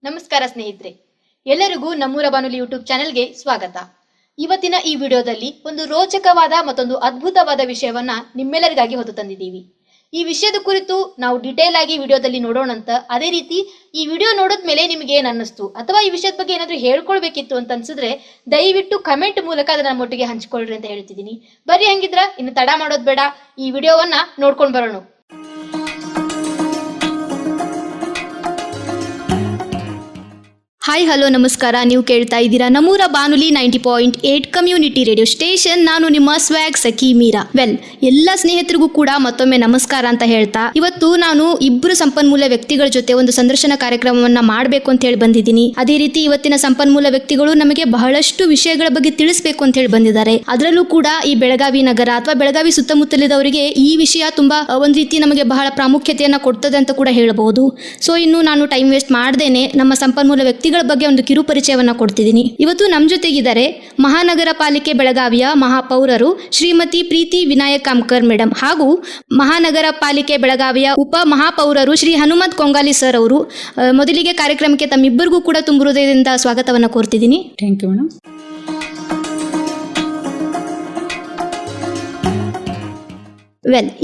ನಮಸ್ಕಾರ ಸ್ನೇಹಿತರೆ, ಎಲ್ಲರಿಗೂ ನಮ್ಮೂರ ಬಾನುಲಿ ಯೂಟ್ಯೂಬ್ ಚಾನೆಲ್ಗೆ ಸ್ವಾಗತ. ಇವತ್ತಿನ ಈ ವಿಡಿಯೋದಲ್ಲಿ ಒಂದು ರೋಚಕವಾದ ಮತ್ತೊಂದು ಅದ್ಭುತವಾದ ವಿಷಯವನ್ನ ನಿಮ್ಮೆಲ್ಲರಿಗಾಗಿ ಹೊತ್ತು ತಂದಿದ್ದೀವಿ. ಈ ವಿಷಯದ ಕುರಿತು ನಾವು ಡಿಟೇಲ್ ಆಗಿ ವಿಡಿಯೋದಲ್ಲಿ ನೋಡೋಣಂತ. ಅದೇ ರೀತಿ ಈ ವಿಡಿಯೋ ನೋಡಿದ್ಮೇಲೆ ನಿಮ್ಗೆ ಏನ್ ಅನ್ನಿಸ್ತು ಅಥವಾ ಈ ವಿಷಯದ ಬಗ್ಗೆ ಏನಾದ್ರೂ ಹೇಳ್ಕೊಳ್ಬೇಕಿತ್ತು ಅಂತ ಅನ್ಸಿದ್ರೆ ದಯವಿಟ್ಟು ಕಮೆಂಟ್ ಮೂಲಕ ಅದನ್ನ ನಮ್ಮೊಟ್ಟಿಗೆ ಹಂಚ್ಕೊಳ್ರಿ ಅಂತ ಹೇಳ್ತಿದ್ದೀನಿ. ಬರ್ರಿ, ಹಂಗಿದ್ರ ಇನ್ನು ತಡ ಮಾಡೋದ್ ಬೇಡ, ಈ ವಿಡಿಯೋವನ್ನ ನೋಡ್ಕೊಂಡ್ ಬರೋಣ. ಹಾಯ್ ಹಲೋ ನಮಸ್ಕಾರ. ನೀವು ಕೇಳ್ತಾ ಇದ್ದೀರಾ ನಮ್ಮೂರ ಬಾನುಲಿ 90.8 ಕಮ್ಯುನಿಟಿ ರೇಡಿಯೋ ಸ್ಟೇಷನ್. ನಾನು ನಿಮ್ಮ ಸ್ವ್ಯಾಗ್ ಸಖಿ ಮೀರಾ. ಎಲ್ಲ ಸ್ನೇಹಿತರಿಗೂ ಕೂಡ ಮತ್ತೊಮ್ಮೆ ನಮಸ್ಕಾರ ಅಂತ ಹೇಳ್ತಾ, ಇವತ್ತು ನಾನು ಇಬ್ಬರು ಸಂಪನ್ಮೂಲ ವ್ಯಕ್ತಿಗಳ ಜೊತೆ ಒಂದು ಸಂದರ್ಶನ ಕಾರ್ಯಕ್ರಮವನ್ನ ಮಾಡಬೇಕು ಅಂತ ಹೇಳಿ ಬಂದಿದ್ದೀನಿ. ಅದೇ ರೀತಿ ಇವತ್ತಿನ ಸಂಪನ್ಮೂಲ ವ್ಯಕ್ತಿಗಳು ನಮಗೆ ಬಹಳಷ್ಟು ವಿಷಯಗಳ ಬಗ್ಗೆ ತಿಳಿಸಬೇಕು ಅಂತ ಹೇಳಿ ಬಂದಿದ್ದಾರೆ. ಅದರಲ್ಲೂ ಕೂಡ ಈ ಬೆಳಗಾವಿ ನಗರ ಅಥವಾ ಬೆಳಗಾವಿ ಸುತ್ತಮುತ್ತಲಿದವರಿಗೆ ಈ ವಿಷಯ ತುಂಬಾ ಒಂದ್ ರೀತಿ ನಮಗೆ ಬಹಳ ಪ್ರಾಮುಖ್ಯತೆಯನ್ನ ಕೊಡ್ತದೆ ಅಂತ ಕೂಡ ಹೇಳಬಹುದು. ಸೊ ಇನ್ನು ನಾನು ಟೈಮ್ ವೇಸ್ಟ್ ಮಾಡದೇನೆ ನಮ್ಮ ಸಂಪನ್ಮೂಲ ವ್ಯಕ್ತಿಗಳ ಬಗ್ಗೆ ಒಂದು ಕಿರು ಪರಿಚಯವನ್ನ ಕೊಡ್ತಿದ್ದೀನಿ. ಇವತ್ತು ನಮ್ಮ ಜೊತೆಗಿದ್ದಾರೆ ಮಹಾನಗರ ಪಾಲಿಕೆ ಬೆಳಗಾವಿಯ ಮಹಾಪೌರರು ಶ್ರೀಮತಿ ಪ್ರೀತಿ ವಿನಾಯಕ್ ಕಾಮ್ಕರ್ ಮೇಡಮ್ ಹಾಗೂ ಮಹಾನಗರ ಪಾಲಿಕೆ ಬೆಳಗಾವಿಯ ಉಪ ಮಹಾಪೌರರು ಶ್ರೀ ಹನುಮಂತ್ ಕೊಂಗಾಲಿ ಸರ್ ಅವರು. ಮೊದಲಿಗೆ ಕಾರ್ಯಕ್ರಮಕ್ಕೆ ತಮ್ಮಿಬ್ಬರಿಗೂ ಕೂಡ ತುಂಬ ಹೃದಯದಿಂದ ಸ್ವಾಗತವನ್ನ ಕೋರ್ತಿದ್ದೀನಿ. Thank you madam.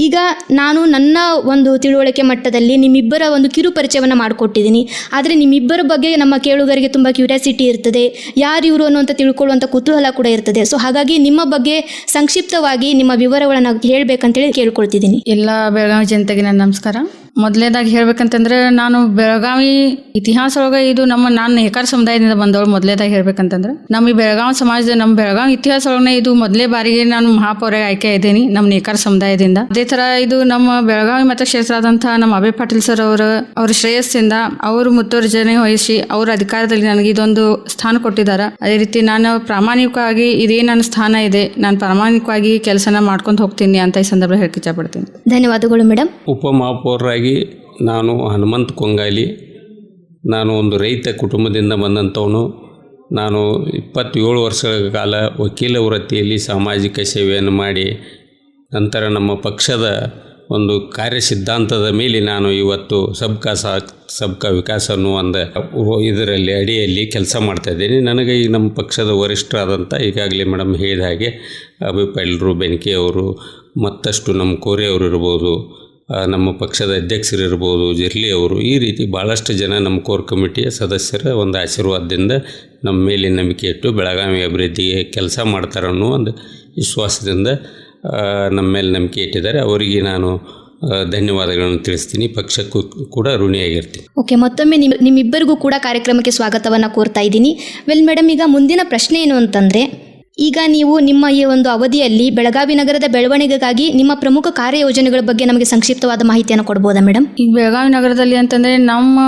ಈಗ ನಾನು ನನ್ನ ಒಂದು ತಿಳುವಳಿಕೆ ಮಟ್ಟದಲ್ಲಿ ನಿಮ್ಮಿಬ್ಬರ ಒಂದು ಕಿರು ಪರಿಚಯವನ್ನು ಮಾಡಿಕೊಟ್ಟಿದ್ದೀನಿ. ಆದರೆ ನಿಮ್ಮಿಬ್ಬರ ಬಗ್ಗೆ ನಮ್ಮ ಕೇಳುಗರಿಗೆ ತುಂಬ ಕ್ಯೂರಿಯಾಸಿಟಿ ಇರ್ತದೆ, ಯಾರು ಇವರು ಅನ್ನುವಂಥ ತಿಳ್ಕೊಳ್ಳುವಂಥ ಕುತೂಹಲ ಕೂಡ ಇರ್ತದೆ. ಸೊ ಹಾಗಾಗಿ ನಿಮ್ಮ ಬಗ್ಗೆ ಸಂಕ್ಷಿಪ್ತವಾಗಿ ನಿಮ್ಮ ವಿವರಗಳನ್ನು ಹೇಳ್ಬೇಕಂತೇಳಿ ಕೇಳ್ಕೊಳ್ತಿದ್ದೀನಿ. ಎಲ್ಲ ಬೆಳಗಾವಿ ಜನತೆಗೆ ನನ್ನ ನಮಸ್ಕಾರ. ಮೊದಲನೇದಾಗಿ ಹೇಳ್ಬೇಕಂತಂದ್ರೆ, ನಾನು ಬೆಳಗಾವಿ ಇತಿಹಾಸ ಒಳಗೆ ಇದು ನಾನು ನೇಕಾರ ಸಮುದಾಯದಿಂದ ಬಂದವಳು. ಮೊದಲೇದಾಗಿ ಹೇಳ್ಬೇಕಂತಂದ್ರೆ, ನಮ್ಮ ಈ ಬೆಳಗಾವಿ ಸಮಾಜದ ನಮ್ಮ ಬೆಳಗಾವಿ ಇತಿಹಾಸ ಒಳಗೆ ಇದು ಮೊದಲೇ ಬಾರಿಗೆ ನಾನು ಮಹಾಪೌರ ಆಯ್ಕೆ ಇದ್ದೀನಿ ನಮ್ಮ ನೇಕಾರ ಸಮುದಾಯದಿಂದ. ಅದೇ ತರ ಇದು ನಮ್ಮ ಬೆಳಗಾವಿ ಮತಕ್ಷೇತ್ರ ಆದಂತಹ ನಮ್ಮ ಅಭಯ ಪಾಟೀಲ್ ಸರ್ ಅವ್ರ ಶ್ರೇಯಸ್ಸಿಂದ ಅವರು ಮುತುವರ್ಜನೆ ವಹಿಸಿ ಅವರ ಅಧಿಕಾರದಲ್ಲಿ ನನಗೆ ಇದೊಂದು ಸ್ಥಾನ ಕೊಟ್ಟಿದ್ದಾರೆ. ಅದೇ ರೀತಿ ನಾನು ಪ್ರಾಮಾಣಿಕವಾಗಿ ಇದೇ ನನ್ನ ಸ್ಥಾನ ಇದೆ, ನಾನು ಪ್ರಾಮಾಣಿಕವಾಗಿ ಕೆಲಸನ ಮಾಡ್ಕೊಂಡು ಹೋಗ್ತೀನಿ ಅಂತ ಈ ಸಂದರ್ಭ ಹೇಳಕ್ಕೆ ಇಷ್ಟಪಡ್ತೀನಿ. ಧನ್ಯವಾದಗಳು ಮೇಡಮ್. ಉಪಮಹಾಪೌರರಾಗಿ ನಾನು ಹನುಮಂತ್ ಕೊಂಗಾಲಿ. ನಾನು ಒಂದು ರೈತ ಕುಟುಂಬದಿಂದ ಬಂದಂಥವನು. ನಾನು 27 ವರ್ಷಗಳ ಕಾಲ ವಕೀಲ ವೃತ್ತಿಯಲ್ಲಿ ಸಾಮಾಜಿಕ ಸೇವೆಯನ್ನು ಮಾಡಿ ನಂತರ ನಮ್ಮ ಪಕ್ಷದ ಒಂದು ಕಾರ್ಯ ಸಿದ್ಧಾಂತದ ಮೇಲೆ ನಾನು ಇವತ್ತು ಸಬ್ಕಾ ಸಾಥ್ ಸಬ್ಕಾ ವಿಕಾಸ್ ಅನ್ನುವ ಇದರಲ್ಲಿ ಅಡಿಯಲ್ಲಿ ಕೆಲಸ ಮಾಡ್ತಾಯಿದ್ದೀನಿ. ನನಗೆ ಈ ನಮ್ಮ ಪಕ್ಷದ ವರಿಷ್ಠರಾದಂಥ ಈಗಾಗಲೇ ಮೇಡಮ್ ಹೇಳಿದ ಹಾಗೆ ಅಭಯ ಪಾಟೀಲ್ರು, ಬೆನಕೆ ಅವರು, ಮತ್ತಷ್ಟು ನಮ್ಮ ಕೋರೆ ಅವರು ಇರ್ಬೋದು, ನಮ್ಮ ಪಕ್ಷದ ಅಧ್ಯಕ್ಷರಿರ್ಬೋದು, ಜಿರ್ಲಿ ಅವರು, ಈ ರೀತಿ ಭಾಳಷ್ಟು ಜನ ನಮ್ಮ ಕೋರ್ ಕಮಿಟಿಯ ಸದಸ್ಯರ ಒಂದು ಆಶೀರ್ವಾದದಿಂದ ನಮ್ಮ ಮೇಲೆ ನಂಬಿಕೆ ಇಟ್ಟು ಬೆಳಗಾವಿ ಅಭಿವೃದ್ಧಿಗೆ ಕೆಲಸ ಮಾಡ್ತಾರೆ ಅನ್ನೋ ಒಂದು ವಿಶ್ವಾಸದಿಂದ ನಮ್ಮ ಮೇಲೆ ನಂಬಿಕೆ ಇಟ್ಟಿದ್ದಾರೆ. ಅವರಿಗೆ ನಾನು ಧನ್ಯವಾದಗಳನ್ನು ತಿಳಿಸ್ತೀನಿ. ಪಕ್ಷಕ್ಕೂ ಕೂಡ ಋಣಿಯಾಗಿರ್ತೀನಿ. ಓಕೆ, ಮತ್ತೊಮ್ಮೆ ನಿಮ್ಮಿಬ್ಬರಿಗೂ ಕೂಡ ಕಾರ್ಯಕ್ರಮಕ್ಕೆ ಸ್ವಾಗತವನ್ನು ಕೋರ್ತಾ ಇದ್ದೀನಿ. ಮೇಡಮ್, ಈಗ ಮುಂದಿನ ಪ್ರಶ್ನೆ ಏನು ಅಂತಂದರೆ, ಈಗ ನೀವು ನಿಮ್ಮ ಈ ಒಂದು ಅವಧಿಯಲ್ಲಿ ಬೆಳಗಾವಿ ನಗರದ ಬೆಳವಣಿಗೆಗಾಗಿ ನಿಮ್ಮ ಪ್ರಮುಖ ಕಾರ್ಯಯೋಜನೆಗಳ ಬಗ್ಗೆ ನಮಗೆ ಸಂಕ್ಷಿಪ್ತವಾದ ಮಾಹಿತಿಯನ್ನು ಕೊಡ್ಬೋದಾ ಮೇಡಮ್? ಈಗ ಬೆಳಗಾವಿ ನಗರದಲ್ಲಿ ಅಂತಂದರೆ ನಮ್ಮ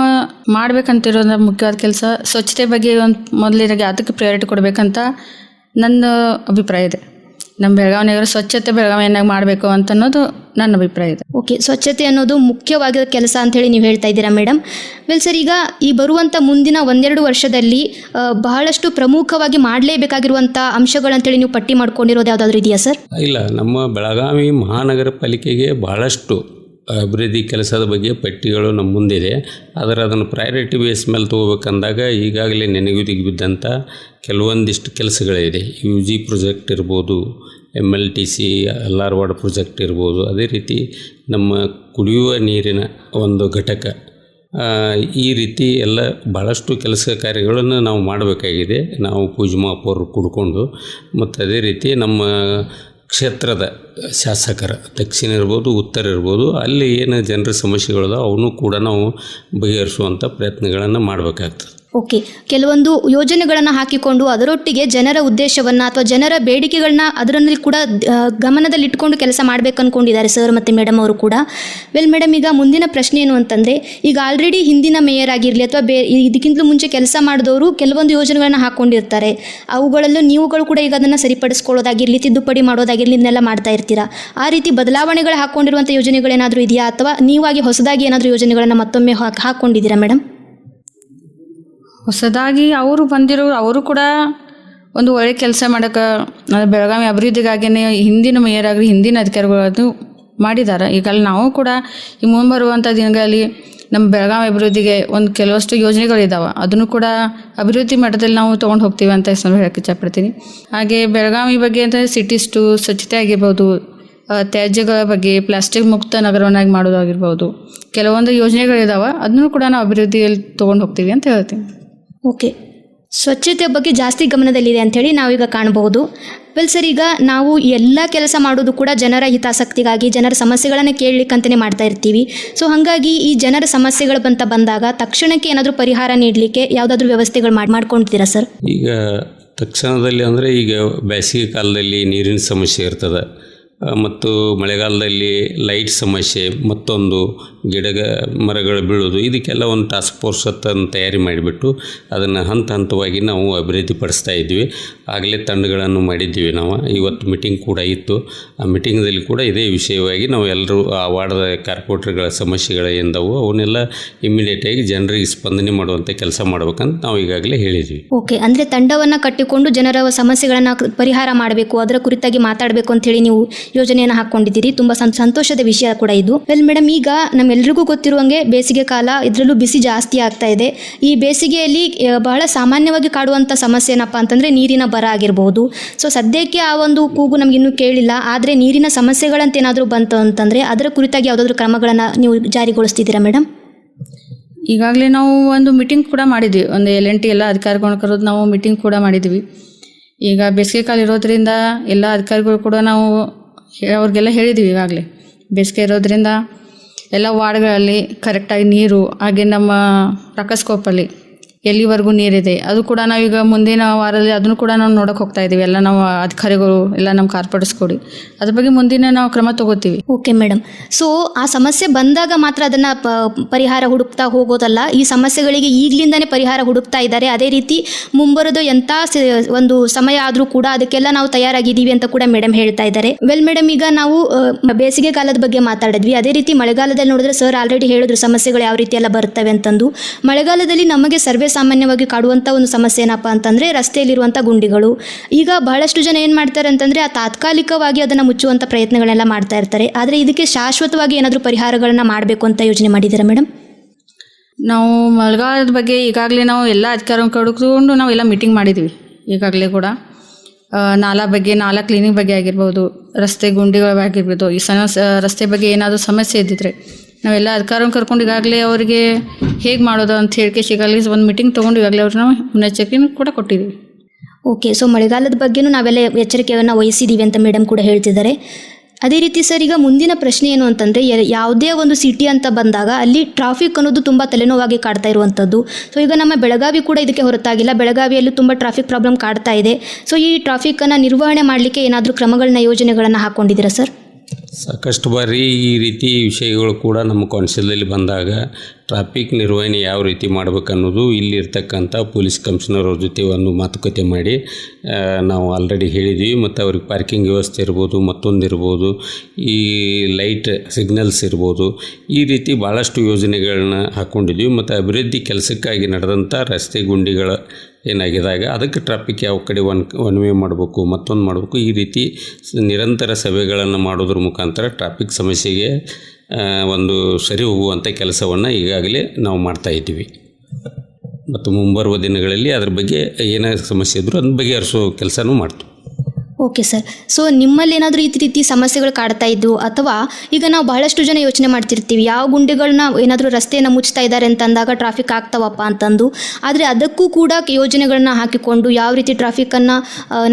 ಮಾಡ್ಬೇಕಂತಿರೋ ಮುಖ್ಯವಾದ ಕೆಲಸ ಸ್ವಚ್ಛತೆ ಬಗ್ಗೆ ಒಂದು ಮೊದಲಿಗೆ ಅದಕ್ಕೆ ಪ್ರಯಾರಿಟಿ ಕೊಡಬೇಕಂತ ನನ್ನ ಅಭಿಪ್ರಾಯ ಇದೆ. ನಮ್ಮ ಬೆಳಗಾವಿ ನಗರ ಸ್ವಚ್ಛತೆ ಬೆಳಗಾವಿಯನ್ನಾಗಿ ಮಾಡಬೇಕು ಅಂತ ಅನ್ನೋದು ನನ್ನ ಅಭಿಪ್ರಾಯ ಇದೆ. ಓಕೆ, ಸ್ವಚ್ಛತೆ ಅನ್ನೋದು ಮುಖ್ಯವಾದ ಕೆಲಸ ಅಂತೇಳಿ ನೀವು ಹೇಳ್ತಾ ಇದ್ದೀರಾ ಮೇಡಮ್. ಸರ್, ಈಗ ಈ ಬರುವಂಥ ಮುಂದಿನ 1-2 ವರ್ಷದಲ್ಲಿ ಬಹಳಷ್ಟು ಪ್ರಮುಖವಾಗಿ ಮಾಡಲೇಬೇಕಾಗಿರುವಂಥ ಅಂಶಗಳಂತೇಳಿ ನೀವು ಪಟ್ಟಿ ಮಾಡ್ಕೊಂಡಿರೋದು ಯಾವುದಾದ್ರೂ ಇದೆಯಾ ಸರ್? ಇಲ್ಲ, ನಮ್ಮ ಬೆಳಗಾವಿ ಮಹಾನಗರ ಪಾಲಿಕೆಗೆ ಭಾಳಷ್ಟು ಅಭಿವೃದ್ಧಿ ಕೆಲಸದ ಬಗ್ಗೆ ಪಟ್ಟಿಗಳು ನಮ್ಮ ಮುಂದಿದೆ. ಆದರೆ ಅದನ್ನು ಪ್ರಯಾರಿಟಿ ಬೇಸ್ ಮೇಲೆ ತೊಗೋಬೇಕಂದಾಗ ಈಗಾಗಲೇ ನೆನೆಗುದಿಗೆ ಬಿದ್ದಂಥ ಕೆಲವೊಂದಿಷ್ಟು ಕೆಲಸಗಳಿದೆ. UG ಪ್ರಾಜೆಕ್ಟ್ ಇರ್ಬೋದು, MLTC LR ವಾರ್ಡ್ ಪ್ರಾಜೆಕ್ಟ್ ಇರ್ಬೋದು, ಅದೇ ರೀತಿ ನಮ್ಮ ಕುಡಿಯುವ ನೀರಿನ ಒಂದು ಘಟಕ, ಈ ರೀತಿ ಎಲ್ಲ ಭಾಳಷ್ಟು ಕೆಲಸ ಕಾರ್ಯಗಳನ್ನು ನಾವು ಮಾಡಬೇಕಾಗಿದೆ. ನಾವು ಪೂಜೆ ಮಹಾಪೌರರು ಕೂಡಿಕೊಂಡು, ಮತ್ತು ಅದೇ ರೀತಿ ನಮ್ಮ ಕ್ಷೇತ್ರದ ಶಾಸಕರ ದಕ್ಷಿಣ ಇರ್ಬೋದು, ಉತ್ತರ ಇರ್ಬೋದು, ಅಲ್ಲಿ ಏನು ಜನರ ಸಮಸ್ಯೆಗಳಿದಾವೆ ಅವನು ಕೂಡ ನಾವು ಬಗೆಹರಿಸುವಂಥ ಪ್ರಯತ್ನಗಳನ್ನು ಮಾಡಬೇಕಾಗ್ತದೆ. ಓಕೆ, ಕೆಲವೊಂದು ಯೋಜನೆಗಳನ್ನು ಹಾಕಿಕೊಂಡು ಅದರೊಟ್ಟಿಗೆ ಜನರ ಉದ್ದೇಶವನ್ನು ಅಥವಾ ಜನರ ಬೇಡಿಕೆಗಳನ್ನ ಅದರಲ್ಲಿ ಕೂಡ ಗಮನದಲ್ಲಿಟ್ಟುಕೊಂಡು ಕೆಲಸ ಮಾಡಬೇಕು ಅಂದ್ಕೊಂಡಿದ್ದಾರೆ ಸರ್ ಮತ್ತು ಮೇಡಮ್ ಅವರು ಕೂಡ. ಮೇಡಮ್, ಈಗ ಮುಂದಿನ ಪ್ರಶ್ನೆ ಏನು ಅಂತಂದರೆ, ಈಗ ಆಲ್ರೆಡಿ ಹಿಂದಿನ ಮೇಯರ್ ಆಗಿರಲಿ ಅಥವಾ ಇದಕ್ಕಿಂತಲೂ ಮುಂಚೆ ಕೆಲಸ ಮಾಡಿದವರು ಕೆಲವೊಂದು ಯೋಜನೆಗಳನ್ನು ಹಾಕ್ಕೊಂಡಿರ್ತಾರೆ. ಅವುಗಳಲ್ಲೂ ನೀವುಗಳು ಕೂಡ ಈಗ ಅದನ್ನು ಸರಿಪಡಿಸ್ಕೊಳ್ಳೋದಾಗಿರಲಿ, ತಿದ್ದುಪಡಿ ಮಾಡೋದಾಗಿರಲಿ, ಇದನ್ನೆಲ್ಲ ಮಾಡ್ತಾ ಇರ್ತೀರಾ. ಆ ರೀತಿ ಬದಲಾವಣೆಗಳು ಹಾಕ್ಕೊಂಡಿರುವಂಥ ಯೋಜನೆಗಳೇನಾದರೂ ಇದೆಯಾ ಅಥವಾ ನೀವಾಗಿ ಹೊಸದಾಗಿ ಏನಾದರೂ ಯೋಜನೆಗಳನ್ನು ಮತ್ತೊಮ್ಮೆ ಹಾಕ್ಕೊಂಡಿದ್ದೀರಾ ಮೇಡಮ್? ಹೊಸದಾಗಿ ಅವರು ಕೂಡ ಒಂದು ಒಳ್ಳೆ ಕೆಲಸ ಮಾಡೋಕ್ಕೆ ಬೆಳಗಾವಿ ಅಭಿವೃದ್ಧಿಗಾಗಿಯೇ ಹಿಂದಿನ ಮೇಯರ್ ಆಗಲಿ ಹಿಂದಿನ ಅಧಿಕಾರಿಗಳು ಮಾಡಿದ್ದಾರೆ. ಈಗ ನಾವು ಕೂಡ ಈ ಮುಂಬರುವಂಥ ದಿನಗಳಲ್ಲಿ ನಮ್ಮ ಬೆಳಗಾವಿ ಅಭಿವೃದ್ಧಿಗೆ ಒಂದು ಕೆಲವಷ್ಟು ಯೋಜನೆಗಳಿದ್ದಾವೆ, ಅದನ್ನು ಕೂಡ ಅಭಿವೃದ್ಧಿ ಮಟ್ಟದಲ್ಲಿ ನಾವು ತೊಗೊಂಡು ಹೋಗ್ತೀವಿ ಅಂತ ಹೇಳಕ್ಕೆ ಇಷ್ಟಪಡ್ತೀನಿ. ಹಾಗೆ ಬೆಳಗಾವಿ ಬಗ್ಗೆ ಅಂತ ಸಿಟೀಸ್2 ಸ್ವಚ್ಛತೆ ಆಗಿರ್ಬೋದು, ತ್ಯಾಜ್ಯಗಳ ಬಗ್ಗೆ ಪ್ಲಾಸ್ಟಿಕ್ ಮುಕ್ತ ನಗರವನ್ನಾಗಿ ಮಾಡೋದಾಗಿರ್ಬೋದು, ಕೆಲವೊಂದು ಯೋಜನೆಗಳಿದ್ದಾವೆ, ಅದನ್ನು ಕೂಡ ನಾವು ಅಭಿವೃದ್ಧಿಯಲ್ಲಿ ತೊಗೊಂಡು ಹೋಗ್ತೀವಿ ಅಂತ ಹೇಳ್ತೀನಿ. ಓಕೆ, ಸ್ವಚ್ಛತೆ ಬಗ್ಗೆ ಜಾಸ್ತಿ ಗಮನದಲ್ಲಿದೆ ಅಂಥೇಳಿ ನಾವೀಗ ಕಾಣಬಹುದು. ವೆಲ್ ಸರ್, ಈಗ ನಾವು ಎಲ್ಲ ಕೆಲಸ ಮಾಡೋದು ಕೂಡ ಜನರ ಹಿತಾಸಕ್ತಿಗಾಗಿ, ಜನರ ಸಮಸ್ಯೆಗಳನ್ನು ಕೇಳಲಿಕ್ಕಂತಲೇ ಮಾಡ್ತಾ ಇರ್ತೀವಿ. ಸೊ ಹಾಗಾಗಿ ಈ ಜನರ ಸಮಸ್ಯೆಗಳು ಬಂದಾಗ ತಕ್ಷಣಕ್ಕೆ ಏನಾದರೂ ಪರಿಹಾರ ನೀಡಲಿಕ್ಕೆ ಯಾವುದಾದ್ರೂ ವ್ಯವಸ್ಥೆಗಳು ಮಾಡ್ಕೊಳ್ತೀರಾ ಸರ್? ಈಗ ತಕ್ಷಣದಲ್ಲಿ ಅಂದರೆ ಈಗ ಬೇಸಿಗೆ ಕಾಲದಲ್ಲಿ ನೀರಿನ ಸಮಸ್ಯೆ ಇರ್ತದೆ, ಮತ್ತು ಮಳೆಗಾಲದಲ್ಲಿ ಲೈಟ್ ಸಮಸ್ಯೆ, ಮತ್ತೊಂದು ಮರಗಳು ಬೀಳೋದು, ಇದಕ್ಕೆಲ್ಲ ಒಂದು ಟಾಸ್ಕ್ ಫೋರ್ಸ್ ಅನ್ನು ತಯಾರಿ ಮಾಡಿಬಿಟ್ಟು ಅದನ್ನು ಹಂತವಾಗಿ ನಾವು ಅಭಿವೃದ್ಧಿಪಡಿಸ್ತಾ ಇದ್ವಿ. ಆಗಲೇ ತಂಡಗಳನ್ನು ಮಾಡಿದ್ದೀವಿ. ನಾವು ಇವತ್ತು ಮೀಟಿಂಗ್ ಕೂಡ ಇತ್ತು. ಆ ಮೀಟಿಂಗ್ದಲ್ಲಿ ಕೂಡ ಇದೇ ವಿಷಯವಾಗಿ ನಾವು ಎಲ್ಲರೂ ಆ ವಾರ್ಡದ ಕಾರ್ಪೊರೇಟರ್ಗಳ ಸಮಸ್ಯೆಗಳು ಎಂದವು ಅವನ್ನೆಲ್ಲ ಇಮ್ಮಿಡಿಯೇಟಾಗಿ ಜನರಿಗೆ ಸ್ಪಂದನೆ ಮಾಡುವಂಥ ಕೆಲಸ ಮಾಡ್ಬೇಕಂತ ನಾವು ಈಗಾಗಲೇ ಹೇಳಿದ್ವಿ. ಓಕೆ, ಅಂದರೆ ತಂಡವನ್ನು ಕಟ್ಟಿಕೊಂಡು ಜನರ ಸಮಸ್ಯೆಗಳನ್ನು ಪರಿಹಾರ ಮಾಡಬೇಕು, ಅದರ ಕುರಿತಾಗಿ ಮಾತಾಡಬೇಕು ಅಂತೇಳಿ ನೀವು ಯೋಜನೆಯನ್ನು ಹಾಕ್ಕೊಂಡಿದ್ದೀರಿ. ತುಂಬ ಸಂತೋಷದ ವಿಷಯ ಕೂಡ ಇದು. ವೆಲ್ ಮೇಡಮ್, ಈಗ ನಮ್ಮೆಲ್ರಿಗೂ ಗೊತ್ತಿರುವಂಗೆ ಬೇಸಿಗೆ ಕಾಲ, ಇದರಲ್ಲೂ ಬಿಸಿ ಜಾಸ್ತಿ ಆಗ್ತಾ ಇದೆ. ಈ ಬೇಸಿಗೆಯಲ್ಲಿ ಬಹಳ ಸಾಮಾನ್ಯವಾಗಿ ಕಾಡುವಂಥ ಸಮಸ್ಯೆ ಏನಪ್ಪ ಅಂತಂದರೆ ನೀರಿನ ಬರ ಆಗಿರ್ಬೋದು. ಸೊ ಸದ್ಯಕ್ಕೆ ಆ ಒಂದು ಕೂಗು ನಮಗಿನ್ನೂ ಕೇಳಿಲ್ಲ, ಆದರೆ ನೀರಿನ ಸಮಸ್ಯೆಗಳಂತ ಏನಾದರೂ ಬಂತು ಅಂತಂದರೆ ಅದರ ಕುರಿತಾಗಿ ಯಾವುದಾದ್ರೂ ಕ್ರಮಗಳನ್ನು ನೀವು ಜಾರಿಗೊಳಿಸ್ತಿದ್ದೀರಾ ಮೇಡಮ್? ಈಗಾಗಲೇ ನಾವು ಒಂದು ಮೀಟಿಂಗ್ ಕೂಡ ಮಾಡಿದ್ವಿ, ಒಂದು L&T ಎಲ್ಲ ಅಧಿಕಾರಿಗಳನ್ನ ಕರೆದು ನಾವು ಮೀಟಿಂಗ್ ಕೂಡ ಮಾಡಿದ್ವಿ. ಈಗ ಬೇಸಿಗೆ ಕಾಲ ಇರೋದ್ರಿಂದ ಎಲ್ಲ ಅಧಿಕಾರಿಗಳು ಕೂಡ ನಾವು ಅವ್ರಿಗೆಲ್ಲ ಹೇಳಿದ್ವಿ. ಈಗಾಗಲೇ ಬೇಸಿಗೆ ಇರೋದ್ರಿಂದ ಎಲ್ಲ ವಾರ್ಡ್ಗಳಲ್ಲಿ ಕರೆಕ್ಟಾಗಿ ನೀರು, ಹಾಗೆ ನಮ್ಮ ರಕ್ಕಸ್ಕೋಪಲ್ಲಿ ಎಲ್ಲಿವರೆಗೂ ನೀರಿದೆ ಅದು ಕೂಡ ನಾವೀಗ ಮುಂದಿನ ವಾರದಲ್ಲಿ ಅದನ್ನು ಕೂಡ ನಾವು ನೋಡೋಕೆ ಹೋಗ್ತಾ ಇದ್ದೀವಿ. ಎಲ್ಲ ನಾವು ಅಧಿಕಾರಿಗಳು ಎಲ್ಲ ನಮ್ಮ ಕಾರ್ಪೊರೇಟರ್ಸ್ ಕೊಡಿ ಅದ್ರ ಬಗ್ಗೆ ಮುಂದಿನ ನಾವು ಕ್ರಮ ತಗೋತೀವಿ. ಓಕೆ ಮೇಡಮ್, ಸೊ ಆ ಸಮಸ್ಯೆ ಬಂದಾಗ ಮಾತ್ರ ಅದನ್ನು ಪರಿಹಾರ ಹುಡುಕ್ತಾ ಹೋಗೋದಲ್ಲ, ಈ ಸಮಸ್ಯೆಗಳಿಗೆ ಈಗಲಿಂದನೇ ಪರಿಹಾರ ಹುಡುಕ್ತಾ ಇದ್ದಾರೆ. ಅದೇ ರೀತಿ ಮುಂಬರೋದು ಎಂಥ ಒಂದು ಸಮಯ ಆದರೂ ಕೂಡ ಅದಕ್ಕೆಲ್ಲ ನಾವು ತಯಾರಾಗಿದ್ದೀವಿ ಅಂತ ಕೂಡ ಮೇಡಮ್ ಹೇಳ್ತಾ ಇದ್ದಾರೆ. ವೆಲ್ ಮೇಡಮ್, ಈಗ ನಾವು ಬೇಸಿಗೆ ಕಾಲದ ಬಗ್ಗೆ ಮಾತಾಡಿದ್ವಿ. ಅದೇ ರೀತಿ ಮಳೆಗಾಲದಲ್ಲಿ ನೋಡಿದ್ರೆ ಸರ್ ಆಲ್ರೆಡಿ ಹೇಳಿದ್ರು ಸಮಸ್ಯೆಗಳು ಯಾವ ರೀತಿ ಎಲ್ಲ ಬರ್ತವೆ ಅಂತಂದು. ಮಳೆಗಾಲದಲ್ಲಿ ನಮಗೆ ಸರ್ವೇ ಸಾಮಾನ್ಯವಾಗಿ ಕಾಡುವಂಥ ಒಂದು ಸಮಸ್ಯೆ ಏನಪ್ಪ ಅಂತಂದರೆ ರಸ್ತೆಯಲ್ಲಿರುವಂಥ ಗುಂಡಿಗಳು. ಈಗ ಬಹಳಷ್ಟು ಜನ ಏನು ಮಾಡ್ತಾರೆ ಅಂತಂದರೆ ಆ ತಾತ್ಕಾಲಿಕವಾಗಿ ಅದನ್ನು ಮುಚ್ಚುವಂಥ ಪ್ರಯತ್ನಗಳೆಲ್ಲ ಮಾಡ್ತಾ ಇರ್ತಾರೆ. ಆದರೆ ಇದಕ್ಕೆ ಶಾಶ್ವತವಾಗಿ ಏನಾದರೂ ಪರಿಹಾರಗಳನ್ನು ಮಾಡಬೇಕು ಅಂತ ಯೋಚನೆ ಮಾಡಿದ್ದೀರಾ ಮೇಡಮ್? ನಾವು ಮಳೆಗಾಲದ ಬಗ್ಗೆ ಈಗಾಗಲೇ ನಾವು ಎಲ್ಲ ಅಧಿಕಾರಿಗಳನ್ನು ಕಡ್ಕೊಂಡು ನಾವೆಲ್ಲ ಮೀಟಿಂಗ್ ಮಾಡಿದ್ವಿ. ಈಗಾಗಲೇ ಕೂಡ ನಾಲಾ ಬಗ್ಗೆ, ನಾಲಾ ಕ್ಲೀನಿಂಗ್ ಬಗ್ಗೆ ಆಗಿರ್ಬೋದು, ರಸ್ತೆ ಗುಂಡಿಗಳ ಬಗ್ಗೆ ಆಗಿರ್ಬೋದು, ಈ ರಸ್ತೆ ಬಗ್ಗೆ ಏನಾದರೂ ಸಮಸ್ಯೆ ಇದ್ದಿದ್ರೆ ನಾವೆಲ್ಲ ಅಧಿಕಾರಿಗಳನ್ನು ಕರ್ಕೊಂಡು ಈಗಾಗಲೇ ಅವರಿಗೆ ಹೇಗೆ ಮಾಡೋದು ಅಂತ ಹೇಳಿಕೆ ಈಗಾಗಲೇ ಒಂದು ಮೀಟಿಂಗ್ ತೊಗೊಂಡು ಈಗಾಗಲೇ ಅವ್ರನ್ನ ಮುನ್ನೆಚ್ಚರಿಕೆಯನ್ನು ಕೂಡ ಕೊಟ್ಟಿದ್ದೀವಿ. ಓಕೆ, ಸೊ ಮಳೆಗಾಲದ ಬಗ್ಗೆನೂ ನಾವೆಲ್ಲ ಎಚ್ಚರಿಕೆಯನ್ನು ವಹಿಸಿದ್ದೀವಿ ಅಂತ ಮೇಡಮ್ ಕೂಡ ಹೇಳ್ತಿದ್ದಾರೆ. ಅದೇ ರೀತಿ ಸರ್, ಈಗ ಮುಂದಿನ ಪ್ರಶ್ನೆ ಏನು ಅಂತಂದರೆ, ಯಾವುದೇ ಒಂದು ಸಿಟಿ ಅಂತ ಬಂದಾಗ ಅಲ್ಲಿ ಟ್ರಾಫಿಕ್ ಅನ್ನೋದು ತುಂಬ ತಲೆನೋವಾಗಿ ಕಾಡ್ತಾ ಇರುವಂಥದ್ದು. ಸೊ ಈಗ ನಮ್ಮ ಬೆಳಗಾವಿ ಕೂಡ ಇದಕ್ಕೆ ಹೊರತಾಗಿಲ್ಲ. ಬೆಳಗಾವಿಯಲ್ಲೂ ತುಂಬ ಟ್ರಾಫಿಕ್ ಪ್ರಾಬ್ಲಮ್ ಕಾಡ್ತಾ ಇದೆ. ಸೊ ಈ ಟ್ರಾಫಿಕ್ಕನ್ನು ನಿರ್ವಹಣೆ ಮಾಡಲಿಕ್ಕೆ ಏನಾದರೂ ಕ್ರಮಗಳನ್ನ, ಯೋಜನೆಗಳನ್ನು ಹಾಕ್ಕೊಂಡಿದ್ದೀರಾ ಸರ್? ಸಾಕಷ್ಟು ಬಾರಿ ಈ ರೀತಿ ವಿಷಯಗಳು ಕೂಡ ನಮ್ಮ ಕೌನ್ಸಿಲಲ್ಲಿ ಬಂದಾಗ ಟ್ರಾಫಿಕ್ ನಿರ್ವಹಣೆ ಯಾವ ರೀತಿ ಮಾಡಬೇಕನ್ನೋದು ಇಲ್ಲಿರ್ತಕ್ಕಂಥ ಪೊಲೀಸ್ ಕಮಿಷನರ್ ಅವ್ರ ಜೊತೆ ಒಂದು ಮಾತುಕತೆ ಮಾಡಿ ನಾವು ಆಲ್ರೆಡಿ ಹೇಳಿದ್ವಿ. ಮತ್ತು ಅವ್ರಿಗೆ ಪಾರ್ಕಿಂಗ್ ವ್ಯವಸ್ಥೆ ಇರ್ಬೋದು, ಮತ್ತೊಂದಿರ್ಬೋದು, ಈ ಲೈಟ್ ಸಿಗ್ನಲ್ಸ್ ಇರ್ಬೋದು, ಈ ರೀತಿ ಭಾಳಷ್ಟು ಯೋಜನೆಗಳನ್ನ ಹಾಕ್ಕೊಂಡಿದ್ವಿ. ಮತ್ತು ಅಭಿವೃದ್ಧಿ ಕೆಲಸಕ್ಕಾಗಿ ನಡೆದಂಥ ರಸ್ತೆ ಗುಂಡಿಗಳ ಏನಾಗಿದಾಗ ಅದಕ್ಕೆ ಟ್ರಾಫಿಕ್ ಯಾವ ಕಡೆ ಒನ್ ವೇ ಮಾಡಬೇಕು, ಮತ್ತೊಂದು ಮಾಡಬೇಕು, ಈ ರೀತಿ ನಿರಂತರ ಸಭೆಗಳನ್ನು ಮಾಡೋದ್ರ ಮುಖಾಂತರ ಟ್ರಾಫಿಕ್ ಸಮಸ್ಯೆಗೆ ಒಂದು ಸರಿ ಹೋಗುವಂಥ ಕೆಲಸವನ್ನು ಈಗಾಗಲೇ ನಾವು ಮಾಡ್ತಾಯಿದ್ದೀವಿ. ಮತ್ತು ಮುಂಬರುವ ದಿನಗಳಲ್ಲಿ ಅದ್ರ ಬಗ್ಗೆ ಏನೇ ಸಮಸ್ಯೆ ಇದ್ದರೂ ಅದನ್ನ ಬಗೆಹರಿಸೋ ಕೆಲಸನೂ ಮಾಡ್ತೀವಿ. ಓಕೆ ಸರ್, ಸೊ ನಿಮ್ಮಲ್ಲಿ ಏನಾದರೂ ಈ ರೀತಿ ಸಮಸ್ಯೆಗಳು ಕಾಡ್ತಾ ಇದ್ದು, ಅಥವಾ ಈಗ ನಾವು ಬಹಳಷ್ಟು ಜನ ಯೋಚನೆ ಮಾಡ್ತಿರ್ತೀವಿ ಯಾವ ಗುಂಡಿಗಳನ್ನ ಏನಾದರೂ ರಸ್ತೆಯನ್ನು ಮುಚ್ತಾ ಇದ್ದಾರೆ ಅಂತ ಅಂದಾಗ ಟ್ರಾಫಿಕ್ ಆಗ್ತಾವಪ್ಪ ಅಂತಂದು. ಆದರೆ ಅದಕ್ಕೂ ಕೂಡ ಯೋಜನೆಗಳನ್ನ ಹಾಕಿಕೊಂಡು ಯಾವ ರೀತಿ ಟ್ರಾಫಿಕ್ಕನ್ನು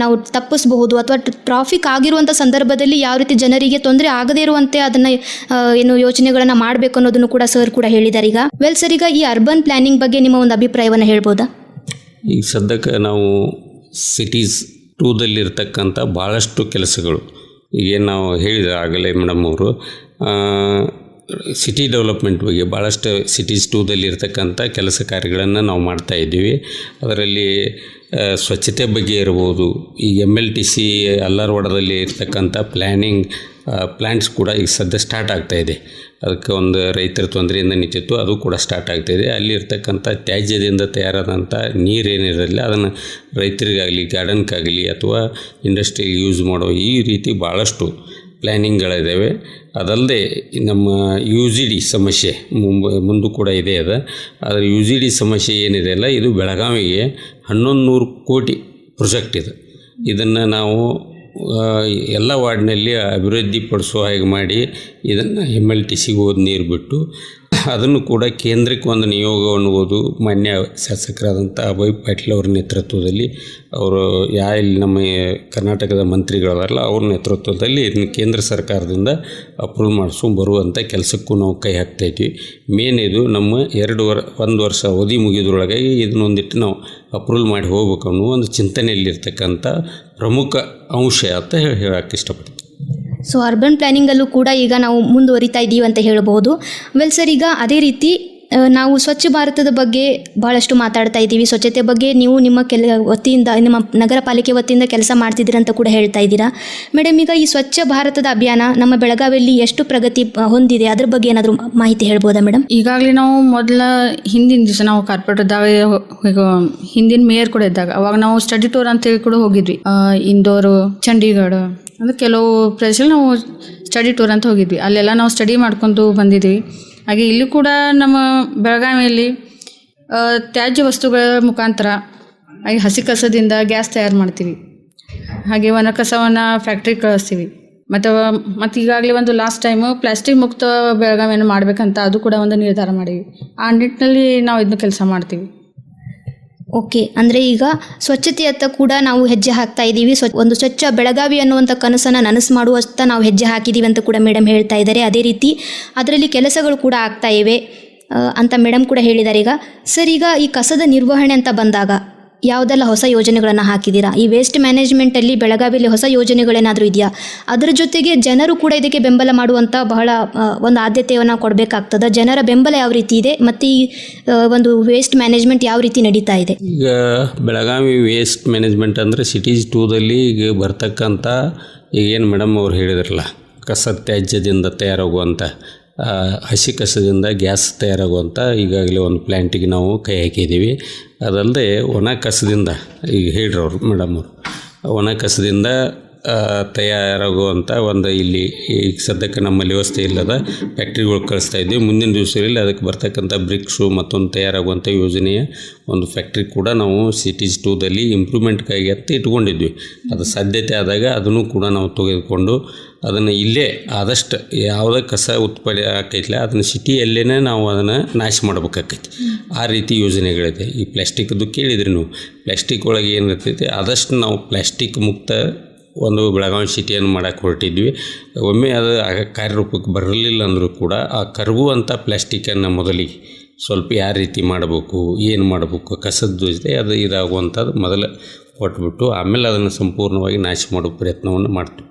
ನಾವು ತಪ್ಪಿಸಬಹುದು, ಅಥವಾ ಟ್ರಾಫಿಕ್ ಆಗಿರುವಂಥ ಸಂದರ್ಭದಲ್ಲಿ ಯಾವ ರೀತಿ ಜನರಿಗೆ ತೊಂದರೆ ಆಗದೇ ಇರುವಂತೆ ಅದನ್ನು ಏನು ಯೋಜನೆಗಳನ್ನು ಮಾಡಬೇಕು ಅನ್ನೋದನ್ನು ಕೂಡ ಸರ್ ಕೂಡ ಹೇಳಿದ್ದಾರೆ. ಈಗ ವೆಲ್ ಸರ್, ಈಗ ಈ ಅರ್ಬನ್ ಪ್ಲ್ಯಾನಿಂಗ್ ಬಗ್ಗೆ ನಿಮ್ಮ ಒಂದು ಅಭಿಪ್ರಾಯವನ್ನು ಹೇಳ್ಬೋದಾ? ಈಗ ಸದ್ಯಕ್ಕೆ ನಾವು ಸಿಟೀಸ್ 2ದಲ್ಲಿರ್ತಕ್ಕಂಥ ಭಾಳಷ್ಟು ಕೆಲಸಗಳು ಈಗೇನು ನಾವು ಹೇಳಿದ್ರೆ ಆಗಲೇ ಮೇಡಮ್ ಅವರು ಸಿಟಿ ಡೆವಲಪ್ಮೆಂಟ್ ಬಗ್ಗೆ ಭಾಳಷ್ಟು ಸಿಟೀಸ್ 2ದಲ್ಲಿರ್ತಕ್ಕಂಥ ಕೆಲಸ ಕಾರ್ಯಗಳನ್ನು ನಾವು ಮಾಡ್ತಾಯಿದ್ದೀವಿ. ಅದರಲ್ಲಿ ಸ್ವಚ್ಛತೆ ಬಗ್ಗೆ ಇರ್ಬೋದು, ಈ MLTC ಅಲ್ಲಾರವಾಡದಲ್ಲಿ ಇರ್ತಕ್ಕಂಥ ಪ್ಲ್ಯಾಂಟ್ಸ್ ಕೂಡ ಈಗ ಸದ್ಯ ಸ್ಟಾರ್ಟ್ ಆಗ್ತಾಯಿದೆ. ಅದಕ್ಕೆ ಒಂದು ರೈತರ ತೊಂದರೆಯಿಂದ ನಿಂತಿತ್ತು, ಅದು ಕೂಡ ಸ್ಟಾರ್ಟ್ ಆಗ್ತಾಯಿದೆ. ಅಲ್ಲಿರ್ತಕ್ಕಂಥ ತ್ಯಾಜ್ಯದಿಂದ ತಯಾರಾದಂಥ ನೀರೇನಿರಲಿಲ್ಲ ಅದನ್ನು ರೈತರಿಗಾಗಲಿ, ಗಾರ್ಡನ್ಗಾಗಲಿ ಅಥವಾ ಇಂಡಸ್ಟ್ರಿಗೆ ಯೂಸ್ ಮಾಡೋ ಈ ರೀತಿ ಭಾಳಷ್ಟು ಪ್ಲ್ಯಾನಿಂಗ್ಗಳಿದ್ದಾವೆ. ಅದಲ್ಲದೆ ನಮ್ಮ UGD ಸಮಸ್ಯೆ ಮುಂದೆ ಕೂಡ ಇದೆ ಆದರೆ UGD ಸಮಸ್ಯೆ ಏನಿದೆ ಅಲ್ಲ, ಇದು ಬೆಳಗಾವಿಗೆ 1100 ಕೋಟಿ ಪ್ರಾಜೆಕ್ಟ್ ಇದೆ. ಇದನ್ನು ನಾವು ಎಲ್ಲ ವಾರ್ಡ್ನಲ್ಲಿ ಅಭಿವೃದ್ಧಿಪಡಿಸುವ ಹಾಗೆ ಮಾಡಿ ಇದನ್ನು MLTCಗೆ ಹೋದ ನೀರು ಬಿಟ್ಟು ಅದನ್ನು ಕೂಡ ಕೇಂದ್ರಕ್ಕೆ ಒಂದು ನಿಯೋಗವನ್ನು ಓದು ಮಾನ್ಯ ಶಾಸಕರಾದಂಥ ಅಭಯ್ ಪಾಟೀಲ್ ಅವರ ನೇತೃತ್ವದಲ್ಲಿ, ಅವರು ಇಲ್ಲಿ ನಮ್ಮ ಕರ್ನಾಟಕದ ಮಂತ್ರಿಗಳಲ್ಲ ಅವ್ರ ನೇತೃತ್ವದಲ್ಲಿ ಇದನ್ನು ಕೇಂದ್ರ ಸರ್ಕಾರದಿಂದ ಅಪ್ರೂವ್ ಮಾಡಿಸ್ಕೊಂಡು ಬರುವಂಥ ಕೆಲಸಕ್ಕೂ ನಾವು ಕೈ ಹಾಕ್ತಾಯಿದ್ವಿ. ಮೇನ್ ಇದು ನಮ್ಮ 1 ವರ್ಷ ಅವಧಿ ಮುಗಿದ್ರೊಳಗೆ ಇದನ್ನೊಂದಿಟ್ಟು ನಾವು ಅಪ್ರೂವಲ್ ಮಾಡಿ ಹೋಗ್ಬೇಕು ಅನ್ನೋ ಒಂದು ಚಿಂತನೆಯಲ್ಲಿರ್ತಕ್ಕಂಥ ಪ್ರಮುಖ ಅಂಶ ಅಂತ ಹೇಳಕ್ಕೆ ಇಷ್ಟಪಡ್ತೀನಿ. ಸೊ ಅರ್ಬನ್ ಪ್ಲ್ಯಾನಿಂಗಲ್ಲೂ ಕೂಡ ಈಗ ನಾವು ಮುಂದುವರಿತಾ ಇದ್ದೀವಿ ಅಂತ ಹೇಳ್ಬೋದು. ವೆಲ್ ಸರ್, ಈಗ ಅದೇ ರೀತಿ ನಾವು ಸ್ವಚ್ಛ ಭಾರತದ ಬಗ್ಗೆ ಭಾಳಷ್ಟು ಮಾತಾಡ್ತಾ ಇದ್ದೀವಿ. ಸ್ವಚ್ಛತೆ ಬಗ್ಗೆ ನೀವು ನಿಮ್ಮ ವತಿಯಿಂದ, ನಿಮ್ಮ ನಗರ ಪಾಲಿಕೆ ವತಿಯಿಂದ ಕೆಲಸ ಮಾಡ್ತಿದ್ದೀರ ಅಂತ ಕೂಡ ಹೇಳ್ತಾ ಇದ್ದೀರಾ. ಮೇಡಮ್, ಈಗ ಈ ಸ್ವಚ್ಛ ಭಾರತದ ಅಭಿಯಾನ ನಮ್ಮ ಬೆಳಗಾವಿಯಲ್ಲಿ ಎಷ್ಟು ಪ್ರಗತಿ ಹೊಂದಿದೆ, ಅದ್ರ ಬಗ್ಗೆ ಏನಾದರೂ ಮಾಹಿತಿ ಹೇಳ್ಬೋದಾ ಮೇಡಮ್? ಈಗಾಗಲೇ ನಾವು ಹಿಂದಿನ ದಿವಸ ನಾವು ಕಾರ್ಪೊರೇಟ್ದಾಗ ಹಿಂದಿನ ಮೇಯರ್ ಕೂಡ ಇದ್ದಾಗ ಅವಾಗ ನಾವು ಸ್ಟಡಿ ಟೂರ್ ಅಂತೇಳಿ ಕೂಡ ಹೋಗಿದ್ವಿ. ಇಂದೋರು, ಚಂಡೀಗಢ ಅಂದರೆ ಕೆಲವು ಪ್ರದೇಶದಲ್ಲಿ ನಾವು ಸ್ಟಡಿ ಟೂರ್ ಅಂತ ಹೋಗಿದ್ವಿ. ಅಲ್ಲೆಲ್ಲ ನಾವು ಸ್ಟಡಿ ಮಾಡ್ಕೊಂಡು ಬಂದಿದ್ವಿ. ಹಾಗೆ ಇಲ್ಲಿ ಕೂಡ ನಮ್ಮ ಬೆಳಗಾವಿಯಲ್ಲಿ ತ್ಯಾಜ್ಯ ವಸ್ತುಗಳ ಮುಖಾಂತರ ಹಾಗೆ ಹಸಿ ಕಸದಿಂದ ಗ್ಯಾಸ್ ತಯಾರು ಮಾಡ್ತೀವಿ. ಹಾಗೆ ಒಣ ಕಸವನ್ನು ಫ್ಯಾಕ್ಟ್ರಿಗೆ ಕಳಿಸ್ತೀವಿ. ಮತ್ತು ಈಗಾಗಲೇ ಒಂದು ಲಾಸ್ಟ್ ಟೈಮು ಪ್ಲಾಸ್ಟಿಕ್ ಮುಕ್ತ ಬೆಳಗಾವಿಯನ್ನು ಮಾಡಬೇಕಂತ ಅದು ಕೂಡ ಒಂದು ನಿರ್ಧಾರ ಮಾಡೀವಿ. ಆ ನಿಟ್ಟಿನಲ್ಲಿ ನಾವು ಇದನ್ನು ಕೆಲಸ ಮಾಡ್ತೀವಿ. ಓಕೆ, ಅಂದರೆ ಈಗ ಸ್ವಚ್ಛತೆಯತ್ತ ಕೂಡ ನಾವು ಹೆಜ್ಜೆ ಹಾಕ್ತಾ ಇದ್ದೀವಿ. ಒಂದು ಸ್ವಚ್ಛ ಬೆಳಗಾವಿ ಅನ್ನುವಂಥ ಕನಸನ್ನು ನನಸು ಮಾಡುವತ್ತ ನಾವು ಹೆಜ್ಜೆ ಹಾಕಿದ್ದೀವಿ ಅಂತ ಕೂಡ ಮೇಡಮ್ ಹೇಳ್ತಾ ಇದ್ದಾರೆ. ಅದೇ ರೀತಿ ಅದರಲ್ಲಿ ಕೆಲಸಗಳು ಕೂಡ ಆಗ್ತಾ ಇವೆ ಅಂತ ಮೇಡಮ್ ಕೂಡ ಹೇಳಿದ್ದಾರೆ. ಈಗ ಸರ್, ಈಗ ಈ ಕಸದ ನಿರ್ವಹಣೆ ಅಂತ ಬಂದಾಗ ಯಾವುದೆಲ್ಲ ಹೊಸ ಯೋಜನೆಗಳನ್ನು ಹಾಕಿದ್ದೀರಾ? ಈ ವೇಸ್ಟ್ ಮ್ಯಾನೇಜ್ಮೆಂಟಲ್ಲಿ ಬೆಳಗಾವಿಯಲ್ಲಿ ಹೊಸ ಯೋಜನೆಗಳೇನಾದರೂ ಇದೆಯಾ? ಅದರ ಜೊತೆಗೆ ಜನರು ಕೂಡ ಇದಕ್ಕೆ ಬೆಂಬಲ ಮಾಡುವಂಥ ಬಹಳ ಒಂದು ಆದ್ಯತೆಯನ್ನು ಕೊಡಬೇಕಾಗ್ತದೆ. ಜನರ ಬೆಂಬಲ ಯಾವ ರೀತಿ ಇದೆ ಮತ್ತು ಈ ಒಂದು ವೇಸ್ಟ್ ಮ್ಯಾನೇಜ್ಮೆಂಟ್ ಯಾವ ರೀತಿ ನಡೀತಾ ಇದೆ? ಈಗ ಬೆಳಗಾವಿ ವೇಸ್ಟ್ ಮ್ಯಾನೇಜ್ಮೆಂಟ್ ಅಂದರೆ ಸಿಟೀಸ್ 2ದಲ್ಲಿ ಈಗ ಬರ್ತಕ್ಕಂಥ ಈಗೇನು ಮೇಡಮ್ ಅವ್ರು ಹೇಳಿದ್ರಲ್ಲ, ಕಸ ತ್ಯಾಜ್ಯದಿಂದ ತಯಾರಾಗುವಂಥ ಹಸಿ ಕಸದಿಂದ ಗ್ಯಾಸ್ ತಯಾರಾಗುವಂಥ ಈಗಾಗಲೇ ಒಂದು ಪ್ಲ್ಯಾಂಟಿಗೆ ನಾವು ಕೈ ಹಾಕಿದ್ದೀವಿ. ಅದಲ್ಲದೆ ಒಣ ಕಸದಿಂದ ಈಗ ಹೇಳಿರವ್ರು ಮೇಡಮ್ ಅವರು, ಒಣ ಕಸದಿಂದ ತಯಾರಾಗುವಂಥ ಒಂದು ಇಲ್ಲಿ ಈಗ ಸದ್ಯಕ್ಕೆ ನಮ್ಮಲ್ಲಿ ವ್ಯವಸ್ಥೆ ಇಲ್ಲದ ಫ್ಯಾಕ್ಟ್ರಿಗಳು ಕಳಿಸ್ತಾ ಇದ್ದೀವಿ. ಮುಂದಿನ ದಿವಸದಲ್ಲಿ ಅದಕ್ಕೆ ಬರ್ತಕ್ಕಂಥ ಬ್ರಿಕ್ಸು ಮತ್ತೊಂದು ತಯಾರಾಗುವಂಥ ಯೋಜನೆಯ ಒಂದು ಫ್ಯಾಕ್ಟ್ರಿ ಕೂಡ ನಾವು ಸಿಟೀಸ್ 2ದಲ್ಲಿ ಇಂಪ್ರೂವ್ಮೆಂಟ್ಗಾಗಿ ಇಟ್ಕೊಂಡಿದ್ವಿ. ಅದು ಸಾಧ್ಯತೆ ಆದಾಗ ಅದನ್ನು ಕೂಡ ನಾವು ತೆಗೆದುಕೊಂಡು ಅದನ್ನು ಇಲ್ಲೇ ಆದಷ್ಟು ಯಾವುದೇ ಕಸ ಉತ್ಪಾದನೆ ಆಕೈತಿಲ್ಲ ಅದನ್ನು ಸಿಟಿಯಲ್ಲೇ ನಾವು ಅದನ್ನು ನಾಶ ಮಾಡ್ಬೇಕಾಕೈತಿ. ಆ ರೀತಿ ಯೋಜನೆಗಳಿದೆ. ಈ ಪ್ಲಾಸ್ಟಿಕ್ದು ಕೇಳಿದ್ರಿ ನೀವು, ಪ್ಲಾಸ್ಟಿಕ್ ಒಳಗೆ ಏನಿರ್ತೈತಿ ಆದಷ್ಟು ನಾವು ಪ್ಲಾಸ್ಟಿಕ್ ಮುಕ್ತ ಒಂದು ಬೆಳಗಾವಿ ಸಿಟಿಯನ್ನು ಮಾಡೋಕ್ಕೆ ಹೊರಟಿದ್ವಿ. ಒಮ್ಮೆ ಅದು ಕಾರ್ಯರೂಪಕ್ಕೆ ಬರಲಿಲ್ಲ ಅಂದರೂ ಕೂಡ ಆ ಕರಗುವಂಥ ಪ್ಲಾಸ್ಟಿಕ್ಕನ್ನು ಮೊದಲಿಗೆ ಸ್ವಲ್ಪ ಯಾವ ರೀತಿ ಮಾಡಬೇಕು, ಏನು ಮಾಡಬೇಕು, ಕಸದ ಜೊತೆ ಅದು ಇದಾಗುವಂಥದ್ದು ಮೊದಲು ಕೊಟ್ಬಿಟ್ಟು ಆಮೇಲೆ ಅದನ್ನು ಸಂಪೂರ್ಣವಾಗಿ ನಾಶ ಮಾಡೋ ಪ್ರಯತ್ನವನ್ನು ಮಾಡ್ತೀವಿ.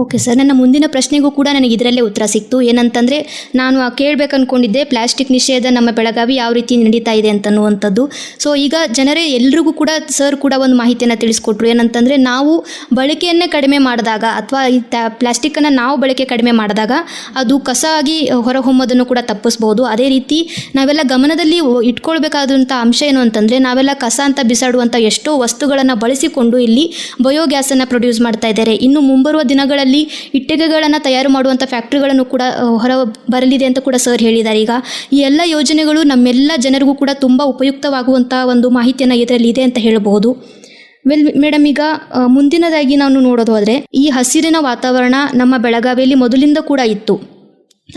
ಓಕೆ ಸರ್, ನನ್ನ ಮುಂದಿನ ಪ್ರಶ್ನೆಗೂ ಕೂಡ ನನಗೆ ಇದರಲ್ಲೇ ಉತ್ತರ ಸಿಕ್ತು. ಏನಂತಂದರೆ, ನಾನು ಕೇಳಬೇಕು ಅಂದ್ಕೊಂಡಿದ್ದೆ ಪ್ಲಾಸ್ಟಿಕ್ ನಿಷೇಧ ನಮ್ಮ ಬೆಳಗಾವಿ ಯಾವ ರೀತಿ ನಡೀತಾ ಇದೆ ಅಂತನ್ನುವಂಥದ್ದು. ಸೊ ಈಗ ಜನರೇ ಎಲ್ರಿಗೂ ಕೂಡ ಸರ್ ಕೂಡ ಒಂದು ಮಾಹಿತಿಯನ್ನು ತಿಳಿಸ್ಕೊಟ್ರು. ಏನಂತಂದರೆ, ನಾವು ಬಳಕೆಯನ್ನೇ ಕಡಿಮೆ ಮಾಡಿದಾಗ ಅಥವಾ ಈ ಪ್ಲಾಸ್ಟಿಕ್ಕನ್ನು ನಾವು ಬಳಕೆ ಕಡಿಮೆ ಮಾಡಿದಾಗ ಅದು ಕಸ ಆಗಿ ಹೊರಹೊಮ್ಮೋದನ್ನು ಕೂಡ ತಪ್ಪಿಸ್ಬೋದು. ಅದೇ ರೀತಿ ನಾವೆಲ್ಲ ಗಮನದಲ್ಲಿ ಇಟ್ಕೊಳ್ಬೇಕಾದಂಥ ಅಂಶ ಏನು ಅಂತಂದರೆ, ನಾವೆಲ್ಲ ಕಸ ಅಂತ ಬಿಸಾಡುವಂಥ ಎಷ್ಟೋ ವಸ್ತುಗಳನ್ನು ಬಳಸಿಕೊಂಡು ಇಲ್ಲಿ ಬಯೋಗ್ಯಾಸನ್ನು ಪ್ರೊಡ್ಯೂಸ್ ಮಾಡ್ತಾ ಇದ್ದಾರೆ. ಇನ್ನು ಮುಂಬರುವ ದಿನಗಳಲ್ಲಿ ಇಟ್ಟಿಗೆಗಳನ್ನು ತಯಾರು ಮಾಡುವಂಥ ಫ್ಯಾಕ್ಟ್ರಿಗಳನ್ನು ಕೂಡ ಹೊರ ಬರಲಿದೆ ಅಂತ ಕೂಡ ಸರ್ ಹೇಳಿದ್ದಾರೆ. ಈಗ ಈ ಎಲ್ಲ ಯೋಜನೆಗಳು ನಮ್ಮೆಲ್ಲ ಜನರಿಗೂ ಕೂಡ ತುಂಬ ಉಪಯುಕ್ತವಾಗುವಂಥ ಒಂದು ಮಾಹಿತಿಯನ್ನು ಇದರಲ್ಲಿ ಇದೆ ಅಂತ ಹೇಳಬಹುದು. ವೆಲ್ ಮೇಡಮ್, ಈಗ ಮುಂದಿನದಾಗಿ ನಾನು ನೋಡೋದಾದರೆ, ಈ ಹಸಿರಿನ ವಾತಾವರಣ ನಮ್ಮ ಬೆಳಗಾವಿಯಲ್ಲಿ ಮೊದಲಿಂದ ಕೂಡ ಇತ್ತು.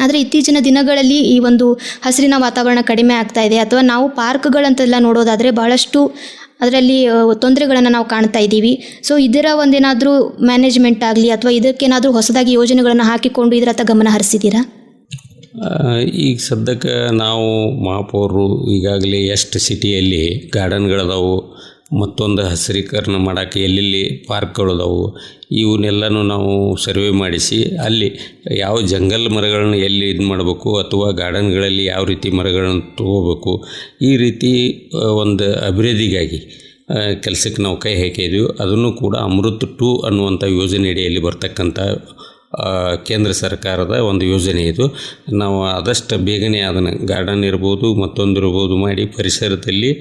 ಆದರೆ ಇತ್ತೀಚಿನ ದಿನಗಳಲ್ಲಿ ಈ ಒಂದು ಹಸಿರಿನ ವಾತಾವರಣ ಕಡಿಮೆ ಆಗ್ತಾ ಇದೆ. ಅಥವಾ ನಾವು ಪಾರ್ಕ್ಗಳಂತೆಲ್ಲ ನೋಡೋದಾದರೆ ಬಹಳಷ್ಟು ಅದರಲ್ಲಿ ತೊಂದರೆಗಳನ್ನು ನಾವು ಕಾಣ್ತಾ ಇದ್ದೀವಿ. ಸೊ ಇದರ ಒಂದೇನಾದರೂ ಮ್ಯಾನೇಜ್ಮೆಂಟ್ ಆಗಲಿ ಅಥವಾ ಇದಕ್ಕೇನಾದರೂ ಹೊಸದಾಗಿ ಯೋಜನೆಗಳನ್ನು ಹಾಕಿಕೊಂಡು ಇದರತ್ತ ಗಮನ ಹರಿಸಿದ್ದೀರಾ? ಈಗ ಸದ್ಯಕ್ಕೆ ನಾವು ಮಹಾಪೌರರು ಈಗಾಗಲೇ ಎಷ್ಟು ಸಿಟಿಯಲ್ಲಿ ಗಾರ್ಡನ್ಗಳದಾವು, ಮತ್ತೊಂದು ಹಸಿರೀಕರಣ ಮಾಡೋಕ್ಕೆ ಎಲ್ಲೆಲ್ಲಿ ಪಾರ್ಕ್ಗಳದಾವು ಇವನ್ನೆಲ್ಲನೂ ನಾವು ಸರ್ವೆ ಮಾಡಿಸಿ ಅಲ್ಲಿ ಯಾವ ಜಂಗಲ್ ಮರಗಳನ್ನ ಎಲ್ಲಿ ಇದು ಮಾಡಬೇಕು ಅಥವಾ ಗಾರ್ಡನ್ಗಳಲ್ಲಿ ಯಾವ ರೀತಿ ಮರಗಳನ್ನು ತೊಗೋಬೇಕು ಈ ರೀತಿ ಒಂದು ಅಭಿವೃದ್ಧಿಗಾಗಿ ಕೆಲಸಕ್ಕೆ ನಾವು ಕೈ ಹಾಕಿದ್ವಿ. ಅದನ್ನು ಕೂಡ ಅಮೃತ್ 2 ಅನ್ನುವಂಥ ಯೋಜನೆ ಅಡಿಯಲ್ಲಿ ಬರ್ತಕ್ಕಂಥ ಕೇಂದ್ರ ಸರ್ಕಾರದ ಒಂದು ಯೋಜನೆ ಇದು. ನಾವು ಆದಷ್ಟು ಬೇಗನೆ ಅದನ್ನು ಗಾರ್ಡನ್ ಇರ್ಬೋದು ಮತ್ತೊಂದು ಇರ್ಬೋದು ಮಾಡಿ ಪರಿಸರದಲ್ಲಿ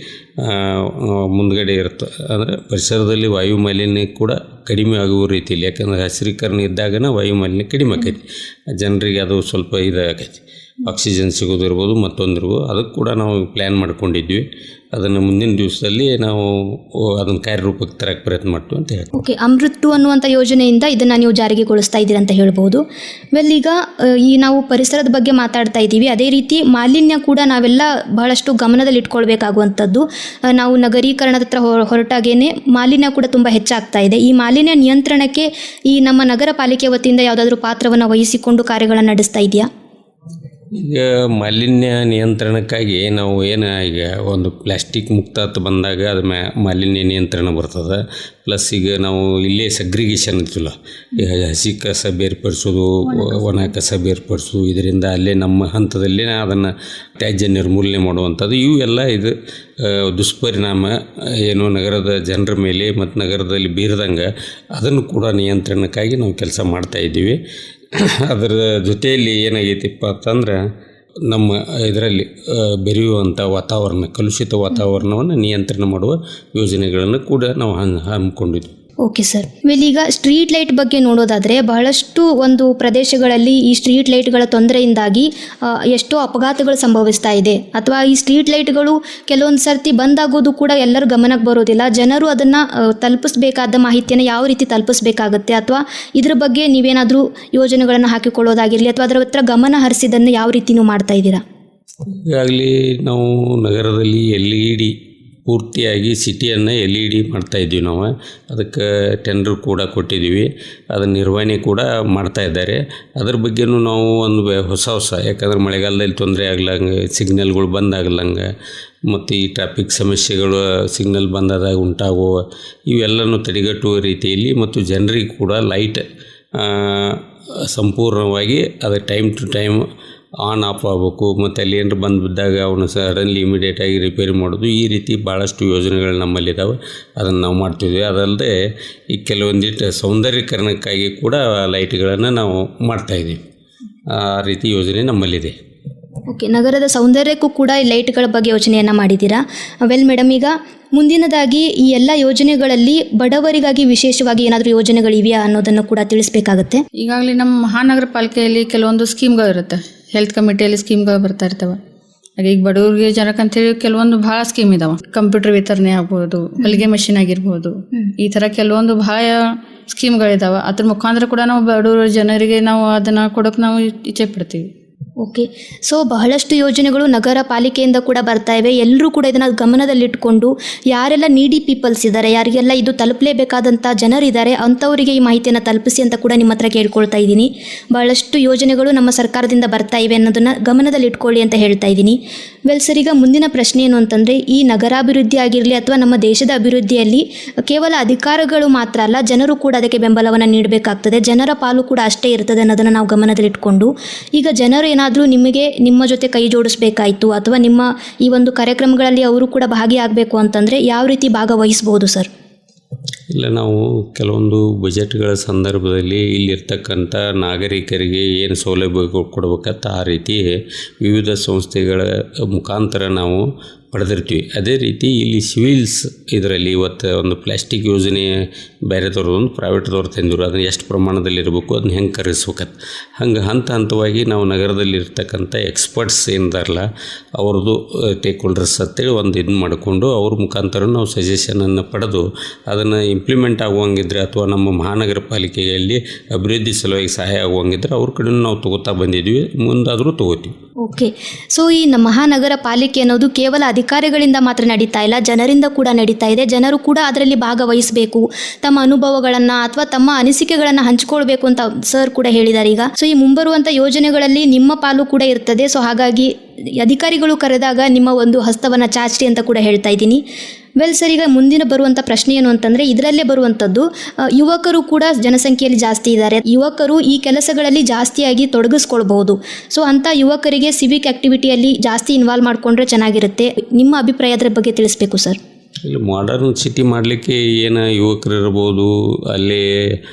ಮುಂದ್ಗಡೆ ಇರುತ್ತೆ. ಅಂದರೆ ಪರಿಸರದಲ್ಲಿ ವಾಯು ಮಾಲಿನ್ಯ ಕೂಡ ಕಡಿಮೆ ಆಗುವ ರೀತಿಯಲ್ಲಿ, ಯಾಕಂದರೆ ಹಸಿರೀಕರಣ ಇದ್ದಾಗನ ವಾಯು ಮಾಲಿನ್ಯ ಕಡಿಮೆ ಆಕೈತಿ. ಜನರಿಗೆ ಅದು ಸ್ವಲ್ಪ ಇದಾಗೈತಿ, ಆಕ್ಸಿಜನ್ ಸಿಗೋದಿರ್ಬೋದು ಮತ್ತೊಂದಿರ್ಬೋದು. ಅದಕ್ಕೆ ಕೂಡ ನಾವು ಪ್ಲ್ಯಾನ್ ಮಾಡ್ಕೊಂಡಿದ್ವಿ. ಅದನ್ನು ಮುಂದಿನ ದಿವಸದಲ್ಲಿ ನಾವು ಅದನ್ನು ಕಾರ್ಯರೂಪಕ್ಕೆ ತರಕ್ಕೆ ಪ್ರಯತ್ನ ಮಾಡ್ತೀವಿ ಅಂತ ಹೇಳ್ತೀವಿ. ಓಕೆ, ಅಮೃತ್ 2 ಅನ್ನುವಂಥ ಯೋಜನೆಯಿಂದ ಇದನ್ನು ನೀವು ಜಾರಿಗೆಗೊಳಿಸ್ತಾ ಇದ್ದೀರಿ ಅಂತ ಹೇಳ್ಬೋದು. ಈಗ ಈ ನಾವು ಪರಿಸರದ ಬಗ್ಗೆ ಮಾತಾಡ್ತಾ ಇದ್ದೀವಿ, ಅದೇ ರೀತಿ ಮಾಲಿನ್ಯ ಕೂಡ ನಾವೆಲ್ಲ ಬಹಳಷ್ಟು ಗಮನದಲ್ಲಿ ಇಟ್ಕೊಳ್ಬೇಕಾಗುವಂಥದ್ದು. ನಾವು ನಗರೀಕರಣದ ಹತ್ರ ಹೊರಟಾಗೇನೆ ಮಾಲಿನ್ಯ ಕೂಡ ತುಂಬ ಹೆಚ್ಚಾಗ್ತಾ ಇದೆ. ಈ ಮಾಲಿನ್ಯ ನಿಯಂತ್ರಣಕ್ಕೆ ಈ ನಮ್ಮ ನಗರ ಪಾಲಿಕೆ ವತಿಯಿಂದ ಯಾವುದಾದ್ರೂ ಪಾತ್ರವನ್ನು ವಹಿಸಿಕೊಂಡು ಕಾರ್ಯಗಳನ್ನು ನಡೆಸ್ತಾ ಇದೆಯಾ? ಈಗ ಮಾಲಿನ್ಯ ನಿಯಂತ್ರಣಕ್ಕಾಗಿ ನಾವು ಈಗ ಒಂದು ಪ್ಲಾಸ್ಟಿಕ್ ಮುಕ್ತ ಅಂತ ಬಂದಾಗ ಅದು ಮಾಲಿನ್ಯ ನಿಯಂತ್ರಣ ಬರ್ತದೆ. ಪ್ಲಸ್ ಈಗ ನಾವು ಇಲ್ಲೇ ಸಗ್ರಿಗೇಷನ್ ಅಂತಿಲ್ಲ, ಹಸಿ ಕಸ ಬೇರ್ಪಡಿಸೋದು, ಒಣ ಕಸ ಬೇರ್ಪಡಿಸೋದು, ಇದರಿಂದ ಅಲ್ಲೇ ನಮ್ಮ ಹಂತದಲ್ಲೇ ಅದನ್ನು ತ್ಯಾಜ್ಯ ನಿರ್ಮೂಲನೆ ಮಾಡುವಂಥದ್ದು. ಇವು ಎಲ್ಲ ಇದು ದುಷ್ಪರಿಣಾಮ ಏನು ನಗರದ ಜನರ ಮೇಲೆ ಮತ್ತು ನಗರದಲ್ಲಿ ಬೀರದಂಗೆ ಅದನ್ನು ಕೂಡ ನಿಯಂತ್ರಣಕ್ಕಾಗಿ ನಾವು ಕೆಲಸ ಮಾಡ್ತಾಯಿದ್ದೀವಿ. ಅದರ ಜೊತೆಯಲ್ಲಿ ಏನಾಗೈತಿಪ್ಪ ಅಂತಂದ್ರೆ ನಮ್ಮ ಇದರಲ್ಲಿ ಬೆರೆಯುವಂಥ ವಾತಾವರಣ, ಕಲುಷಿತ ವಾತಾವರಣವನ್ನು ನಿಯಂತ್ರಣ ಮಾಡುವ ಯೋಜನೆಗಳನ್ನು ಕೂಡ ನಾವು ಹಮ್ಮಿಕೊಂಡಿದ್ವಿ. Okay sir. ಈಗ ಸ್ಟ್ರೀಟ್ ಲೈಟ್ ಬಗ್ಗೆ ನೋಡೋದಾದರೆ ಬಹಳಷ್ಟು ಒಂದು ಪ್ರದೇಶಗಳಲ್ಲಿ ಈ ಸ್ಟ್ರೀಟ್ ಲೈಟ್ಗಳ ತೊಂದರೆಯಿಂದಾಗಿ ಎಷ್ಟೋ ಅಪಘಾತಗಳು ಸಂಭವಿಸ್ತಾ ಇದೆ. ಅಥವಾ ಈ ಸ್ಟ್ರೀಟ್ ಲೈಟ್ಗಳು ಕೆಲವೊಂದು ಸರ್ತಿ ಬಂದಾಗೋದು ಕೂಡ ಎಲ್ಲರ ಗಮನಕ್ಕೆ ಬರೋದಿಲ್ಲ. ಜನರು ಅದನ್ನು ತಲುಪಿಸ್ಬೇಕಾದ ಮಾಹಿತಿಯನ್ನು ಯಾವ ರೀತಿ ತಲುಪಿಸ್ಬೇಕಾಗತ್ತೆ, ಅಥವಾ ಇದ್ರ ಬಗ್ಗೆ ನೀವೇನಾದರೂ ಯೋಜನೆಗಳನ್ನು ಹಾಕಿಕೊಳ್ಳೋದಾಗಿರಲಿ ಅಥವಾ ಅದರ ಹತ್ರ ಗಮನ ಹರಿಸಿದ್ದನ್ನು ಯಾವ ರೀತಿ ನೀವು ಮಾಡ್ತಾ ಇದ್ದೀರಾ? ಈಗಾಗಲೇ ನಾವು ನಗರದಲ್ಲಿ LED ಪೂರ್ತಿಯಾಗಿ ಸಿಟಿಯನ್ನು LED ಮಾಡ್ತಾಯಿದ್ದೀವಿ. ನಾವು ಅದಕ್ಕೆ ಟೆಂಡರ್ ಕೂಡ ಕೊಟ್ಟಿದ್ದೀವಿ, ಅದರ ನಿರ್ವಹಣೆ ಕೂಡ ಮಾಡ್ತಾ ಇದ್ದಾರೆ. ಅದ್ರ ಬಗ್ಗೆನೂ ನಾವು ಒಂದು ಹೊಸ ಯಾಕಂದ್ರೆ ಮಳೆಗಾಲದಲ್ಲಿ ತೊಂದರೆ ಆಗ್ಲಂಗೆ, ಸಿಗ್ನಲ್ಗಳು ಬಂದಾಗಲಂಗೆ, ಮತ್ತು ಈ ಟ್ರಾಫಿಕ್ ಸಮಸ್ಯೆಗಳು ಸಿಗ್ನಲ್ ಬಂದಾದಾಗ ಉಂಟಾಗುವ ಇವೆಲ್ಲನೂ ತಡೆಗಟ್ಟುವ ರೀತಿಯಲ್ಲಿ ಮತ್ತು ಜನರಿಗೆ ಕೂಡ ಲೈಟ್ ಸಂಪೂರ್ಣವಾಗಿ ಅದು time to time on off ಆಗಬೇಕು. ಮತ್ತು ಅಲ್ಲಿ ಏನಾರು ಬಂದು ಬಿದ್ದಾಗ ಅವನು ಸಡನ್ಲಿ ಇಮಿಡಿಯೇಟಾಗಿ ರಿಪೇರಿ ಮಾಡೋದು, ಈ ರೀತಿ ಭಾಳಷ್ಟು ಯೋಜನೆಗಳು ನಮ್ಮಲ್ಲಿದ್ದಾವೆ. ಅದನ್ನು ನಾವು ಮಾಡ್ತಿದ್ವಿ. ಅದಲ್ಲದೆ ಈ ಕೆಲವೊಂದಿಷ್ಟು ಸೌಂದರ್ಯೀಕರಣಕ್ಕಾಗಿ ಕೂಡ ಲೈಟ್ಗಳನ್ನು ನಾವು ಮಾಡ್ತಾಯಿದ್ದೀವಿ. ಆ ರೀತಿ ಯೋಜನೆ ನಮ್ಮಲ್ಲಿದೆ. ಓಕೆ, ನಗರದ ಸೌಂದರ್ಯಕ್ಕೂ ಕೂಡ ಈ ಲೈಟ್ಗಳ ಬಗ್ಗೆ ಯೋಚನೆಯನ್ನು ಮಾಡಿದ್ದೀರಾ. ಮೇಡಮ್, ಈಗ ಮುಂದಿನದಾಗಿ ಈ ಎಲ್ಲ ಯೋಜನೆಗಳಲ್ಲಿ ಬಡವರಿಗಾಗಿ ವಿಶೇಷವಾಗಿ ಏನಾದರೂ ಯೋಜನೆಗಳಿವೆಯಾ ಅನ್ನೋದನ್ನು ಕೂಡ ತಿಳಿಸ್ಬೇಕಾಗತ್ತೆ. ಈಗಾಗಲೇ ನಮ್ಮ ಮಹಾನಗರ ಪಾಲಿಕೆಯಲ್ಲಿ ಕೆಲವೊಂದು ಸ್ಕೀಮ್ಗಳು ಇರುತ್ತೆ, ಹೆಲ್ತ್ ಕಮಿಟಿಯಲ್ಲಿ ಸ್ಕೀಮ್ಗಳು ಬರ್ತಾ ಇರ್ತವೆ. ಹಾಗೆ ಈಗ ಬಡವರಿಗೆ ಜನಕ್ಕಂತೇಳಿ ಕೆಲವೊಂದು ಭಾಳ ಸ್ಕೀಮ್ ಇದಾವೆ. ಕಂಪ್ಯೂಟರ್ ವಿತರಣೆ ಆಗ್ಬೋದು, ಹೊಲಿಗೆ ಮಷಿನ್ ಆಗಿರ್ಬೋದು, ಈ ಥರ ಕೆಲವೊಂದು ಭಾಳ ಸ್ಕೀಮ್ಗಳಿದಾವೆ. ಅದ್ರ ಮುಖಾಂತರ ಕೂಡ ನಾವು ಬಡವರ ಜನರಿಗೆ ನಾವು ಅದನ್ನು ಕೊಡೋಕೆ ನಾವು ಇಚ್ಛೆ ಪಡ್ತೀವಿ. ಓಕೆ, ಸೊ ಬಹಳಷ್ಟು ಯೋಜನೆಗಳು ನಗರ ಪಾಲಿಕೆಯಿಂದ ಕೂಡ ಬರ್ತಾ ಇವೆ. ಎಲ್ಲರೂ ಕೂಡ ಇದನ್ನು ಗಮನದಲ್ಲಿಟ್ಕೊಂಡು ಯಾರೆಲ್ಲ ನೀಡಿ ಪೀಪಲ್ಸ್ ಇದ್ದಾರೆ, ಯಾರಿಗೆಲ್ಲ ಇದು ತಲುಪಲೇಬೇಕಾದಂಥ ಜನರಿದ್ದಾರೆ, ಅಂಥವರಿಗೆ ಈ ಮಾಹಿತಿಯನ್ನು ತಲುಪಿಸಿ ಅಂತ ಕೂಡ ನಿಮ್ಮ ಹತ್ರ ಕೇಳ್ಕೊಳ್ತಾ ಇದ್ದೀನಿ. ಬಹಳಷ್ಟು ಯೋಜನೆಗಳು ನಮ್ಮ ಸರ್ಕಾರದಿಂದ ಬರ್ತಾ ಇವೆ ಅನ್ನೋದನ್ನು ಗಮನದಲ್ಲಿಟ್ಕೊಳ್ಳಿ ಅಂತ ಹೇಳ್ತಾ ಇದ್ದೀನಿ. ಸರ್, ಈಗ ಮುಂದಿನ ಪ್ರಶ್ನೆ ಏನು ಅಂತಂದರೆ, ಈ ನಗರಾಭಿವೃದ್ಧಿ ಆಗಿರಲಿ ಅಥವಾ ನಮ್ಮ ದೇಶದ ಅಭಿವೃದ್ಧಿಯಲ್ಲಿ ಕೇವಲ ಅಧಿಕಾರಿಗಳು ಮಾತ್ರ ಅಲ್ಲ, ಜನರು ಕೂಡ ಅದಕ್ಕೆ ಬೆಂಬಲವನ್ನು ನೀಡಬೇಕಾಗ್ತದೆ. ಜನರ ಪಾಲು ಕೂಡ ಅಷ್ಟೇ ಇರ್ತದೆ ಅನ್ನೋದನ್ನು ನಾವು ಗಮನದಲ್ಲಿಟ್ಕೊಂಡು, ಈಗ ಜನರು ಏನಾದರೂ ನಿಮ್ಮ ಜೊತೆ ಕೈ ಜೋಡಿಸ್ಬೇಕಾಯಿತು ಅಥವಾ ನಿಮ್ಮ ಈ ಒಂದು ಕಾರ್ಯಕ್ರಮಗಳಲ್ಲಿ ಅವರು ಕೂಡ ಭಾಗಿಯಾಗಬೇಕು ಅಂತಂದರೆ ಯಾವ ರೀತಿ ಭಾಗವಹಿಸ್ಬೋದು ಸರ್? ಇಲ್ಲ, ನಾವು ಕೆಲವೊಂದು ಬಜೆಟ್ಗಳ ಸಂದರ್ಭದಲ್ಲಿ ಇಲ್ಲಿರ್ತಕ್ಕಂಥ ನಾಗರಿಕರಿಗೆ ಏನು ಸೌಲಭ್ಯ ಕೊಡಬೇಕಂತ ಆ ರೀತಿ ವಿವಿಧ ಸಂಸ್ಥೆಗಳ ಮುಖಾಂತರ ನಾವು ಪಡೆದಿರ್ತೀವಿ. ಅದೇ ರೀತಿ ಇಲ್ಲಿ ಸಿವಿಲ್ಸ್ ಇದರಲ್ಲಿ ಇವತ್ತು ಒಂದು ಪ್ಲಾಸ್ಟಿಕ್ ಯೋಜನೆ ಬೇರೆದವ್ರದ್ದು ಒಂದು ಪ್ರೈವೇಟ್ದವ್ರು ತಂದಿರು, ಅದನ್ನು ಎಷ್ಟು ಪ್ರಮಾಣದಲ್ಲಿ ಇರಬೇಕು, ಅದನ್ನ ಹೆಂಗೆ ಕರೆಸ್ಬೇಕಂತ ಹಂಗೆ ಹಂತವಾಗಿ ನಾವು ನಗರದಲ್ಲಿರ್ತಕ್ಕಂಥ ಎಕ್ಸ್ಪರ್ಟ್ಸ್ ಏನಿದಾರಲ್ಲ ಅವ್ರದ್ದು ಟೇಕ್ ಹೋಲ್ಡರ್ಸ್ ಅಂತೇಳಿ ಒಂದು ಇದನ್ನು ಮಾಡಿಕೊಂಡು ಅವ್ರ ಮುಖಾಂತರ ನಾವು ಸಜೆಷನನ್ನು ಪಡೆದು ಅದನ್ನು ಇಂಪ್ಲಿಮೆಂಟ್ ಆಗುವಂಗಿದ್ರೆ ಅಥವಾ ನಮ್ಮ ಮಹಾನಗರ ಪಾಲಿಕೆಯಲ್ಲಿ ಅಭಿವೃದ್ಧಿ ಸಲುವಾಗಿ ಸಹಾಯ ಆಗುವಂಗಿದ್ರೆ ಅವ್ರ ಕಡೆ ನಾವು ತೊಗೋತಾ ಬಂದಿದ್ವಿ, ಮುಂದಾದರೂ ತೊಗೋತೀವಿ. ಓಕೆ, ಸೊ ಈ ಮಹಾನಗರ ಪಾಲಿಕೆ ಅನ್ನೋದು ಕೇವಲ ಅಧಿಕಾರಿಗಳಿಂದ ಮಾತ್ರ ನಡೀತಾ ಇಲ್ಲ, ಜನರಿಂದ ಕೂಡ ನಡೀತಾ ಇದೆ. ಜನರು ಕೂಡ ಅದರಲ್ಲಿ ಭಾಗವಹಿಸಬೇಕು, ತಮ್ಮ ಅನುಭವಗಳನ್ನು ಅಥವಾ ತಮ್ಮ ಅನಿಸಿಕೆಗಳನ್ನು ಹಂಚಿಕೊಳ್ಬೇಕು ಅಂತ ಸರ್ ಕೂಡ ಹೇಳಿದ್ದಾರೆ. ಈಗ ಸೊ ಈ ಮುಂಬರುವಂಥ ಯೋಜನೆಗಳಲ್ಲಿ ನಿಮ್ಮ ಪಾಲು ಕೂಡ ಇರ್ತದೆ. ಸೊ ಹಾಗಾಗಿ ಅಧಿಕಾರಿಗಳು ಕರೆದಾಗ ನಿಮ್ಮ ಒಂದು ಹಸ್ತವನ್ನು ಚಾಚಿ ಅಂತ ಕೂಡ ಹೇಳ್ತಾ ಇದ್ದೀನಿ. ಸರ್, ಈಗ ಮುಂದಿನ ಬರುವಂಥ ಪ್ರಶ್ನೆ ಏನು ಅಂತಂದರೆ, ಇದರಲ್ಲೇ ಬರುವಂಥದ್ದು ಯುವಕರು ಕೂಡ ಜನಸಂಖ್ಯೆಯಲ್ಲಿ ಜಾಸ್ತಿ ಇದ್ದಾರೆ. ಯುವಕರು ಈ ಕೆಲಸಗಳಲ್ಲಿ ಜಾಸ್ತಿಯಾಗಿ ತೊಡಗಿಸ್ಕೊಳ್ಬಹುದು. ಸೊ ಅಂಥ ಯುವಕರಿಗೆ ಸಿವಿಕ್ ಆ್ಯಕ್ಟಿವಿಟಿಯಲ್ಲಿ ಜಾಸ್ತಿ ಇನ್ವಾಲ್ವ್ ಮಾಡಿಕೊಂಡ್ರೆ ಚೆನ್ನಾಗಿರುತ್ತೆ. ನಿಮ್ಮ ಅಭಿಪ್ರಾಯ ಅದರ ಬಗ್ಗೆ ತಿಳಿಸ್ಬೇಕು ಸರ್. ಇಲ್ಲಿ ಮಾಡರ್ನ್ ಸಿಟಿ ಮಾಡಲಿಕ್ಕೆ ಏನು ಯುವಕರು ಇರ್ಬೋದು, ಅಲ್ಲಿ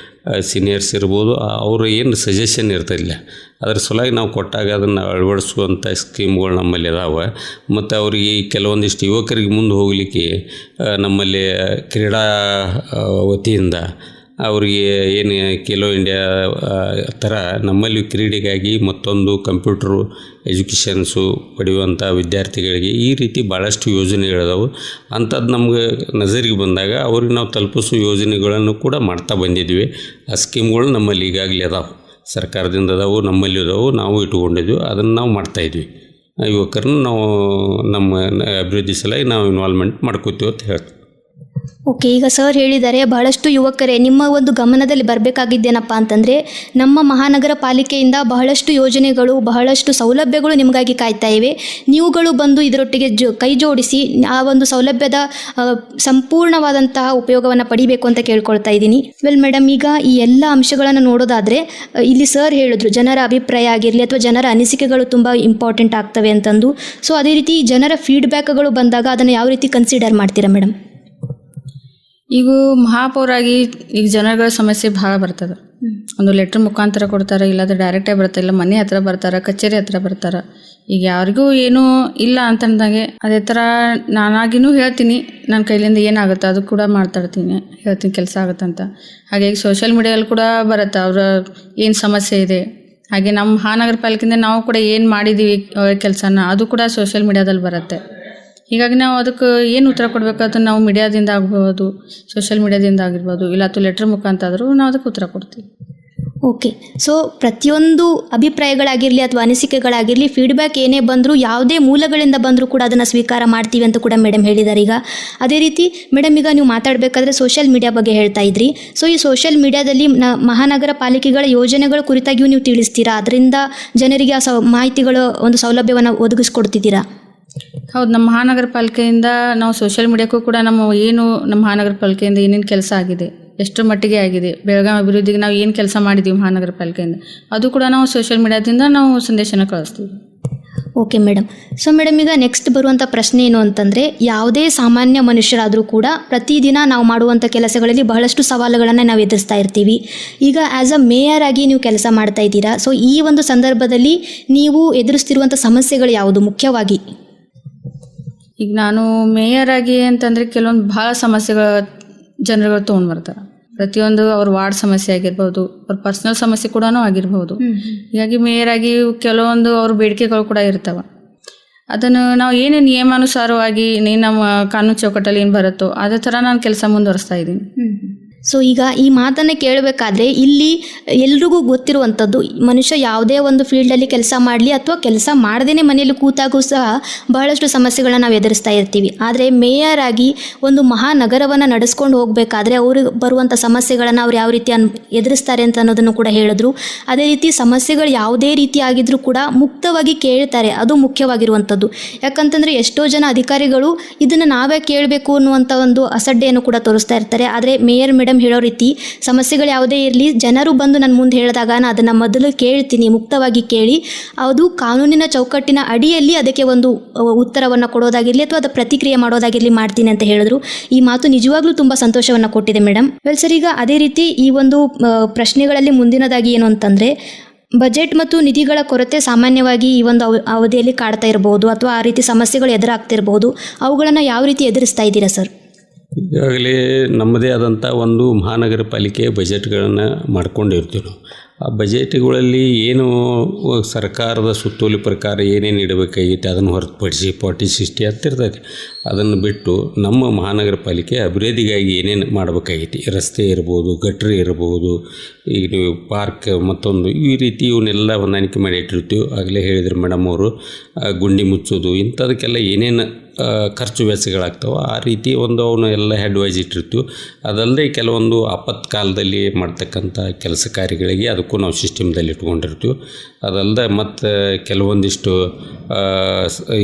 ಸೀನಿಯರ್ಸ್ ಇರ್ಬೋದು, ಅವರು ಏನು ಸಜೆಷನ್ ಇರ್ತಿಲ್ಲ, ಅದ್ರ ಸಲುವಾಗಿ ನಾವು ಕೊಟ್ಟಾಗ ಅದನ್ನು ಅಳವಡಿಸುವಂಥ ಸ್ಕೀಮ್ಗಳು ನಮ್ಮಲ್ಲಿ ಅದಾವೆ. ಮತ್ತು ಅವರಿಗೆ ಕೆಲವೊಂದಿಷ್ಟು ಯುವಕರಿಗೆ ಮುಂದೆ ಹೋಗಲಿಕ್ಕೆ ನಮ್ಮಲ್ಲಿ ಕ್ರೀಡಾ ವತಿಯಿಂದ ಅವರಿಗೆ ಏನು ಖೇಲೋ ಇಂಡಿಯಾ ಥರ ನಮ್ಮಲ್ಲಿ ಕ್ರೀಡೆಗಾಗಿ ಮತ್ತೊಂದು ಕಂಪ್ಯೂಟ್ರು ಎಜುಕೇಷನ್ಸು ಪಡೆಯುವಂಥ ವಿದ್ಯಾರ್ಥಿಗಳಿಗೆ ಈ ರೀತಿ ಭಾಳಷ್ಟು ಯೋಜನೆಗಳಿದಾವೆ. ಅಂಥದ್ದು ನಮ್ಗೆ ನಜರಿಗೆ ಬಂದಾಗ ಅವ್ರಿಗೆ ನಾವು ತಲುಪಿಸೋ ಯೋಜನೆಗಳನ್ನು ಕೂಡ ಮಾಡ್ತಾ ಬಂದಿದ್ವಿ. ಆ ಸ್ಕೀಮ್ಗಳು ನಮ್ಮಲ್ಲಿ ಈಗಾಗಲೇ ಅದಾವೆ, ಸರ್ಕಾರದಿಂದ ಅದಾವು, ನಮ್ಮಲ್ಲಿ ಅದಾವು, ನಾವು ಇಟ್ಕೊಂಡಿದ್ವಿ, ಅದನ್ನು ನಾವು ಮಾಡ್ತಾಯಿದ್ವಿ. ಯುವಕರನ್ನ ನಾವು ನಮ್ಮ ಅಭಿವೃದ್ಧಿ ಸಲುವಾಗಿ ನಾವು ಇನ್ವಾಲ್ವ್ಮೆಂಟ್ ಮಾಡ್ಕೋತೀವಿ ಅಂತ ಹೇಳ್ತೀವಿ. ಓಕೆ, ಈಗ ಸರ್ ಹೇಳಿದ್ದಾರೆ ಬಹಳಷ್ಟು ಯುವಕರೇ ನಿಮ್ಮ ಒಂದು ಗಮನದಲ್ಲಿ ಬರಬೇಕಾಗಿದ್ದೇನಪ್ಪ ಅಂತಂದರೆ, ನಮ್ಮ ಮಹಾನಗರ ಪಾಲಿಕೆಯಿಂದ ಬಹಳಷ್ಟು ಯೋಜನೆಗಳು, ಬಹಳಷ್ಟು ಸೌಲಭ್ಯಗಳು ನಿಮಗಾಗಿ ಕಾಯ್ತಾ ಇವೆ. ನೀವುಗಳು ಬಂದು ಇದರೊಟ್ಟಿಗೆ ಕೈ ಜೋಡಿಸಿ ಆ ಒಂದು ಸೌಲಭ್ಯದ ಸಂಪೂರ್ಣವಾದಂತಹ ಉಪಯೋಗವನ್ನು ಪಡಿಬೇಕು ಅಂತ ಕೇಳ್ಕೊಳ್ತಾ ಇದ್ದೀನಿ. ವೆಲ್ ಮೇಡಮ್, ಈಗ ಈ ಎಲ್ಲ ಅಂಶಗಳನ್ನು ನೋಡೋದಾದರೆ ಇಲ್ಲಿ ಸರ್ ಹೇಳಿದ್ರು ಜನರ ಅಭಿಪ್ರಾಯ ಆಗಿರಲಿ ಅಥವಾ ಜನರ ಅನಿಸಿಕೆಗಳು ತುಂಬ ಇಂಪಾರ್ಟೆಂಟ್ ಆಗ್ತವೆ ಅಂತಂದು. ಸೊ ಅದೇ ರೀತಿ ಜನರ ಫೀಡ್ಬ್ಯಾಕ್ಗಳು ಬಂದಾಗ ಅದನ್ನು ಯಾವ ರೀತಿ ಕನ್ಸಿಡರ್ ಮಾಡ್ತೀರಾ ಮೇಡಮ್? ಈಗ ಮಹಾಪೌರಾಗಿ ಈಗ ಜನಗಳ ಸಮಸ್ಯೆ ಭಾಳ ಬರ್ತದೆ. ಒಂದು ಲೆಟ್ರ್ ಮುಖಾಂತರ ಕೊಡ್ತಾರೆ, ಇಲ್ಲಾಂದ್ರೆ ಡೈರೆಕ್ಟಾಗಿ ಬರ್ತಾರೆ, ಇಲ್ಲ ಮನೆ ಹತ್ರ ಬರ್ತಾರೆ, ಕಚೇರಿ ಹತ್ರ ಬರ್ತಾರೆ. ಈಗ ಯಾರಿಗೂ ಏನೂ ಇಲ್ಲ ಅಂತಂದಾಗೆ ಅದೇ ಥರ ನಾನಾಗಿನೂ ಹೇಳ್ತೀನಿ, ನನ್ನ ಕೈಲಿಂದ ಏನಾಗುತ್ತೆ ಅದು ಕೂಡ ಮಾತಾಡ್ತೀನಿ, ಹೇಳ್ತೀನಿ ಕೆಲಸ ಆಗುತ್ತಂತ. ಹಾಗಾಗಿ ಸೋಷಿಯಲ್ ಮೀಡಿಯಲ್ಲಿ ಕೂಡ ಬರುತ್ತೆ ಅವರ ಏನು ಸಮಸ್ಯೆ ಇದೆ. ಹಾಗೆ ನಮ್ಮ ಮಹಾನಗರ ಪಾಲಿಕೆಯಿಂದ ನಾವು ಕೂಡ ಏನು ಮಾಡಿದ್ದೀವಿ ಕೆಲಸನ ಅದು ಕೂಡ ಸೋಷಿಯಲ್ ಮೀಡಿಯಾದಲ್ಲಿ ಬರುತ್ತೆ. ಹೀಗಾಗಿ ನಾವು ಅದಕ್ಕೆ ಏನು ಉತ್ತರ ಕೊಡಬೇಕಾದ್ರೆ ನಾವು ಮೀಡಿಯಾದಿಂದ ಆಗ್ಬೋದು, ಸೋಷಿಯಲ್ ಮೀಡಿಯಾದಿಂದ ಆಗಿರ್ಬೋದು, ಇಲ್ಲ ಅಥವಾ ಲೆಟ್ರ್ ಮುಖಾಂತರ ಆದರೂ ನಾವು ಅದಕ್ಕೆ ಉತ್ತರ ಕೊಡ್ತೀವಿ. ಓಕೆ, ಸೊ ಪ್ರತಿಯೊಂದು ಅಭಿಪ್ರಾಯಗಳಾಗಿರಲಿ ಅಥವಾ ಅನಿಸಿಕೆಗಳಾಗಿರಲಿ, ಫೀಡ್ಬ್ಯಾಕ್ ಏನೇ ಬಂದರೂ ಯಾವುದೇ ಮೂಲಗಳಿಂದ ಬಂದರೂ ಕೂಡ ಅದನ್ನು ಸ್ವೀಕಾರ ಮಾಡ್ತೀವಿ ಅಂತ ಕೂಡ ಮೇಡಮ್ ಹೇಳಿದ್ದಾರೆ. ಈಗ ಅದೇ ರೀತಿ ಮೇಡಮ್, ಈಗ ನೀವು ಮಾತಾಡಬೇಕಾದ್ರೆ ಸೋಷಿಯಲ್ ಮೀಡಿಯಾ ಬಗ್ಗೆ ಹೇಳ್ತಾ ಇದ್ರಿ. ಸೊ ಈ ಸೋಷಿಯಲ್ ಮೀಡಿಯಾದಲ್ಲಿ ಮಹಾನಗರ ಪಾಲಿಕೆಗಳ ಯೋಜನೆಗಳ ಕುರಿತಾಗಿಯೂ ನೀವು ತಿಳಿಸ್ತೀರಾ, ಅದರಿಂದ ಜನರಿಗೆ ಆ ಮಾಹಿತಿಗಳು ಒಂದು ಸೌಲಭ್ಯವನ್ನು ಒದಗಿಸ್ಕೊಡ್ತಿದ್ದೀರಾ? ಹೌದು, ನಮ್ಮ ಮಹಾನಗರ ಪಾಲಿಕೆಯಿಂದ ನಾವು ಸೋಷಿಯಲ್ ಮೀಡಿಯಾಕ್ಕೂ ಕೂಡ ನಮ್ಮ ಮಹಾನಗರ ಪಾಲಿಕೆಯಿಂದ ಏನೇನು ಕೆಲಸ ಆಗಿದೆ, ಎಷ್ಟರ ಮಟ್ಟಿಗೆ ಆಗಿದೆ, ಬೆಳಗಾವಿ ಅಭಿವೃದ್ಧಿಗೆ ನಾವು ಏನು ಕೆಲಸ ಮಾಡಿದ್ದೀವಿ ಮಹಾನಗರ ಪಾಲಿಕೆಯಿಂದ, ಅದು ಕೂಡ ನಾವು ಸೋಷಿಯಲ್ ಮೀಡಿಯಾದಿಂದ ನಾವು ಸಂದೇಶನ ಕಳಿಸ್ತೀವಿ. Okay madam. ಸೊ ಮೇಡಮ್, ಈಗ ನೆಕ್ಸ್ಟ್ ಬರುವಂಥ ಪ್ರಶ್ನೆ ಏನು ಅಂತಂದರೆ, ಯಾವುದೇ ಸಾಮಾನ್ಯ ಮನುಷ್ಯರಾದರೂ ಕೂಡ ಪ್ರತಿದಿನ ನಾವು ಮಾಡುವಂಥ ಕೆಲಸಗಳಲ್ಲಿ ಬಹಳಷ್ಟು ಸವಾಲುಗಳನ್ನು ನಾವು ಎದುರಿಸ್ತಾ ಇರ್ತೀವಿ. ಈಗ ಆ್ಯಸ್ ಅ ಮೇಯರ್ ಆಗಿ ನೀವು ಕೆಲಸ ಮಾಡ್ತಾ ಇದ್ದೀರಾ. ಸೊ ಈ ಒಂದು ಸಂದರ್ಭದಲ್ಲಿ ನೀವು ಎದುರಿಸ್ತಿರುವಂಥ ಸಮಸ್ಯೆಗಳು ಯಾವುದು ಮುಖ್ಯವಾಗಿ? ಈಗ ನಾನು ಮೇಯರ್ ಆಗಿ ಅಂತಂದರೆ ಕೆಲವೊಂದು ಭಾಳ ಸಮಸ್ಯೆಗಳು ಜನರುಗಳು ತೊಗೊಂಡು ಬರ್ತಾರೆ. ಪ್ರತಿಯೊಂದು ಅವ್ರ ವಾರ್ಡ್ ಸಮಸ್ಯೆ ಆಗಿರ್ಬೋದು, ಅವ್ರ ಪರ್ಸ್ನಲ್ ಸಮಸ್ಯೆ ಕೂಡ ಆಗಿರ್ಬೋದು. ಹೀಗಾಗಿ ಮೇಯರ್ ಆಗಿ ಕೆಲವೊಂದು ಅವ್ರ ಬೇಡಿಕೆಗಳು ಕೂಡ ಇರ್ತವೆ. ಅದನ್ನು ನಾವು ಏನೇ ನಿಯಮಾನುಸಾರವಾಗಿ ನಮ್ಮ ಕಾನೂನು ಚೌಕಟ್ಟಲ್ಲಿ ಏನು ಬರುತ್ತೋ ಅದೇ ಥರ ನಾನು ಕೆಲಸ ಮುಂದುವರಿಸ್ತಾ ಇದ್ದೀನಿ. ಸೊ ಈಗ ಈ ಮಾತನ್ನು ಕೇಳಬೇಕಾದ್ರೆ ಇಲ್ಲಿ ಎಲ್ರಿಗೂ ಗೊತ್ತಿರುವಂಥದ್ದು, ಮನುಷ್ಯ ಯಾವುದೇ ಒಂದು ಫೀಲ್ಡಲ್ಲಿ ಕೆಲಸ ಮಾಡಲಿ ಅಥವಾ ಕೆಲಸ ಮಾಡದೇ ಮನೆಯಲ್ಲಿ ಕೂತಾಗೂ ಸಹ ಬಹಳಷ್ಟು ಸಮಸ್ಯೆಗಳನ್ನ ನಾವು ಎದುರಿಸ್ತಾ ಇರ್ತೀವಿ. ಆದರೆ ಮೇಯರ್ ಆಗಿ ಒಂದು ಮಹಾನಗರವನ್ನು ನಡೆಸ್ಕೊಂಡು ಹೋಗಬೇಕಾದ್ರೆ ಅವ್ರಿಗೆ ಬರುವಂಥ ಸಮಸ್ಯೆಗಳನ್ನು ಅವ್ರು ಯಾವ ರೀತಿ ಎದುರಿಸ್ತಾರೆ ಅಂತ ಅನ್ನೋದನ್ನು ಕೂಡ ಹೇಳಿದ್ರು. ಅದೇ ರೀತಿ ಸಮಸ್ಯೆಗಳು ಯಾವುದೇ ರೀತಿ ಆಗಿದ್ರೂ ಕೂಡ ಮುಕ್ತವಾಗಿ ಕೇಳ್ತಾರೆ, ಅದು ಮುಖ್ಯವಾಗಿರುವಂಥದ್ದು. ಯಾಕಂತಂದರೆ ಎಷ್ಟೋ ಜನ ಅಧಿಕಾರಿಗಳು ಇದನ್ನು ನಾವೇ ಕೇಳಬೇಕು ಅನ್ನುವಂಥ ಒಂದು ಅಸಡ್ಡೆಯನ್ನು ಕೂಡ ತೋರಿಸ್ತಾ ಇರ್ತಾರೆ. ಆದರೆ ಮೇಯರ್ ಮೇಡಮ್ ಹೇಳೋ ರೀತಿ ಸಮಸ್ಯೆಗಳು ಯಾವುದೇ ಇರಲಿ, ಜನರು ಬಂದು ನನ್ನ ಮುಂದೆ ಹೇಳಿದಾಗ ನಾನು ಅದನ್ನು ಮೊದಲು ಕೇಳ್ತೀನಿ, ಮುಕ್ತವಾಗಿ ಕೇಳಿ ಅದು ಕಾನೂನಿನ ಚೌಕಟ್ಟಿನ ಅಡಿಯಲ್ಲಿ ಅದಕ್ಕೆ ಒಂದು ಉತ್ತರವನ್ನು ಕೊಡೋದಾಗಿರಲಿ ಅಥವಾ ಅದರ ಪ್ರತಿಕ್ರಿಯೆ ಮಾಡೋದಾಗಿರಲಿ ಮಾಡ್ತೀನಿ ಅಂತ ಹೇಳಿದ್ರು. ಈ ಮಾತು ನಿಜವಾಗ್ಲೂ ತುಂಬ ಸಂತೋಷವನ್ನು ಕೊಟ್ಟಿದೆ ಮೇಡಮ್. ವೆಲ್ ಸರ್, ಈಗ ಅದೇ ರೀತಿ ಈ ಒಂದು ಪ್ರಶ್ನೆಗಳಲ್ಲಿ ಮುಂದಿನದಾಗಿ ಏನು ಅಂತಂದರೆ, ಬಜೆಟ್ ಮತ್ತು ನಿಧಿಗಳ ಕೊರತೆ ಸಾಮಾನ್ಯವಾಗಿ ಈ ಒಂದು ಅವಧಿಯಲ್ಲಿ ಕಾಡ್ತಾ ಇರಬಹುದು ಅಥವಾ ಆ ರೀತಿ ಸಮಸ್ಯೆಗಳು ಎದುರಾಗ್ತಿರ್ಬೋದು. ಅವುಗಳನ್ನು ಯಾವ ರೀತಿ ಎದುರಿಸ್ತಾ ಇದ್ದೀರಾ ಸರ್? ಈಗಾಗಲೇ ನಮ್ಮದೇ ಆದಂಥ ಒಂದು ಮಹಾನಗರ ಪಾಲಿಕೆಯ ಬಜೆಟ್ಗಳನ್ನು ಮಾಡ್ಕೊಂಡಿರ್ತೀವಿ ನಾವು. ಆ ಬಜೆಟ್ಗಳಲ್ಲಿ ಏನು ಸರ್ಕಾರದ ಸುತ್ತೋಲೆ ಪ್ರಕಾರ ಏನೇನು ಇಡಬೇಕಾಗಿತ್ತು ಅದನ್ನು ಹೊರತುಪಡಿಸಿ 40-60 ಹತ್ತಿರ್ತೈತೆ. ಅದನ್ನು ಬಿಟ್ಟು ನಮ್ಮ ಮಹಾನಗರ ಪಾಲಿಕೆ ಅಭಿವೃದ್ಧಿಗಾಗಿ ಏನೇನು ಮಾಡಬೇಕಾಗೈತಿ, ರಸ್ತೆ ಇರ್ಬೋದು, ಗಟ್ರಿ ಇರ್ಬೋದು, ಈಗ ನೀವು ಪಾರ್ಕ್ ಮತ್ತೊಂದು ಈ ರೀತಿ ಇವನ್ನೆಲ್ಲ ಹೊಂದಾಣಿಕೆ ಮಾಡಿ ಇಟ್ಟಿರ್ತೀವಿ. ಆಗಲೇ ಹೇಳಿದ್ರು ಮೇಡಮ್ ಅವರು, ಗುಂಡಿ ಮುಚ್ಚೋದು ಇಂಥದಕ್ಕೆಲ್ಲ ಏನೇನು ಖರ್ಚು ವೆಚ್ಚಗಳಾಗ್ತವೆ ಆ ರೀತಿ ಅವನ್ನ ಎಲ್ಲ ಹೆಡ್ ವೈಸ್ ಇಟ್ಟಿರ್ತೀವಿ. ಅದಲ್ಲದೆ ಕೆಲವೊಂದು ಆಪತ್ಕಾಲದಲ್ಲಿ ಮಾಡ್ತಕ್ಕಂಥ ಕೆಲಸ ಕಾರ್ಯಗಳಿಗೆ ಅದಕ್ಕೂ ನಾವು ಸಿಸ್ಟಮ್ದಲ್ಲಿ ಇಟ್ಕೊಂಡಿರ್ತೀವಿ. ಅದಲ್ಲದೆ ಮತ್ತು ಕೆಲವೊಂದಿಷ್ಟು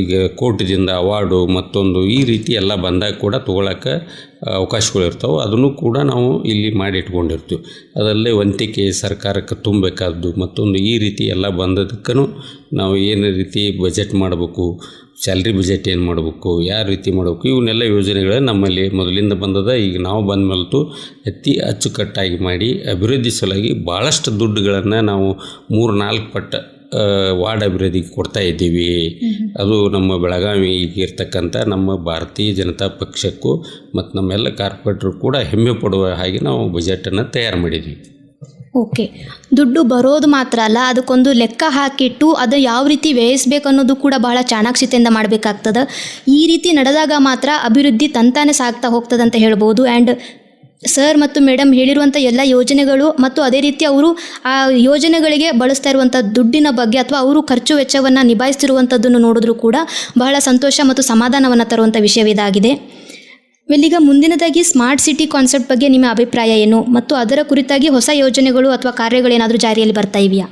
ಈಗ ಕೋರ್ಟ್ದಿಂದ ಅವಾರ್ಡು ಮತ್ತೊಂದು ಈ ರೀತಿ ಎಲ್ಲ ಬಂದಾಗ ಕೂಡ ತೊಗೊಳಕ್ಕೆ ಅವಕಾಶಗಳಿರ್ತಾವೆ. ಅದನ್ನು ಕೂಡ ನಾವು ಇಲ್ಲಿ ಮಾಡಿ ಇಟ್ಕೊಂಡಿರ್ತೀವಿ. ಅದಲ್ಲದೆ ವಂತಿಕೆ ಸರ್ಕಾರಕ್ಕೆ ತುಂಬಬೇಕಾದ್ದು ಮತ್ತೊಂದು ಈ ರೀತಿ ಎಲ್ಲ ಬಂದದಕ್ಕೂ ನಾವು ಏನು ರೀತಿ ಬಜೆಟ್ ಮಾಡಬೇಕು, ಸ್ಯಾಲ್ರಿ ಬಜೆಟ್ ಏನು ಮಾಡಬೇಕು, ಯಾವ ರೀತಿ ಮಾಡಬೇಕು, ಇವನ್ನೆಲ್ಲ ಯೋಜನೆಗಳು ನಮ್ಮಲ್ಲಿ ಮೊದಲಿಂದ ಬಂದದ. ಈಗ ನಾವು ಬಂದ ಮೇಲೂ ಅತಿ ಅಚ್ಚುಕಟ್ಟಾಗಿ ಮಾಡಿ ಅಭಿವೃದ್ಧಿ ಸಲುವಾಗಿ ಭಾಳಷ್ಟು ದುಡ್ಡುಗಳನ್ನು ನಾವು 3-4 ಪಟ್ಟು ವಾರ್ಡ್ ಅಭಿವೃದ್ಧಿಗೆ ಕೊಡ್ತಾ ಇದ್ದೀವಿ. ಅದು ನಮ್ಮ ಬೆಳಗಾವಿಗೆ ಇರ್ತಕ್ಕಂಥ ನಮ್ಮ ಭಾರತೀಯ ಜನತಾ ಪಕ್ಷಕ್ಕೂ ಮತ್ತು ನಮ್ಮೆಲ್ಲ ಕಾರ್ಪೊರೇಟ್ರು ಕೂಡ ಹೆಮ್ಮೆ ಪಡುವ ಹಾಗೆ ನಾವು ಬಜೆಟನ್ನು ತಯಾರು ಮಾಡಿದ್ದೀವಿ. ಓಕೆ, ದುಡ್ಡು ಬರೋದು ಮಾತ್ರ ಅಲ್ಲ, ಅದಕ್ಕೊಂದು ಲೆಕ್ಕ ಹಾಕಿಟ್ಟು ಅದು ಯಾವ ರೀತಿ ವ್ಯಯಿಸ್ಬೇಕು ಅನ್ನೋದು ಕೂಡ ಬಹಳ ಚಾಣಾಕ್ಷತೆಯಿಂದ ಮಾಡಬೇಕಾಗ್ತದೆ. ಈ ರೀತಿ ನಡೆದಾಗ ಮಾತ್ರ ಅಭಿವೃದ್ಧಿ ತಂತಾನೆ ಸಾಗ್ತಾ ಹೋಗ್ತದೆ ಅಂತ ಹೇಳ್ಬೋದು. ಆ್ಯಂಡ್ ಸರ್ ಮತ್ತು ಮೇಡಮ್ ಹೇಳಿರುವಂಥ ಎಲ್ಲ ಯೋಜನೆಗಳು ಮತ್ತು ಅದೇ ರೀತಿ ಅವರು ಆ ಯೋಜನೆಗಳಿಗೆ ಬಳಸ್ತಾ ಇರುವಂಥ ದುಡ್ಡಿನ ಬಗ್ಗೆ ಅಥವಾ ಅವರು ಖರ್ಚು ವೆಚ್ಚವನ್ನು ನಿಭಾಯಿಸ್ತಿರುವಂಥದ್ದನ್ನು ನೋಡಿದ್ರೂ ಕೂಡ ಬಹಳ ಸಂತೋಷ ಮತ್ತು ಸಮಾಧಾನವನ್ನು ತರುವಂಥ ವಿಷಯವಿದಾಗಿದೆ. ಈಗ ಮುಂದಿನದಾಗಿ ಸ್ಮಾರ್ಟ್ ಸಿಟಿ ಕಾನ್ಸೆಪ್ಟ್ ಬಗ್ಗೆ ನಿಮ್ಮ ಅಭಿಪ್ರಾಯ ಏನು ಮತ್ತು ಅದರ ಕುರಿತಾಗಿ ಹೊಸ ಯೋಜನೆಗಳು ಅಥವಾ ಕಾರ್ಯಗಳೇನಾದರೂ ಜಾರಿಯಲ್ಲಿ ಬರ್ತಾ ಇವೆಯಾ?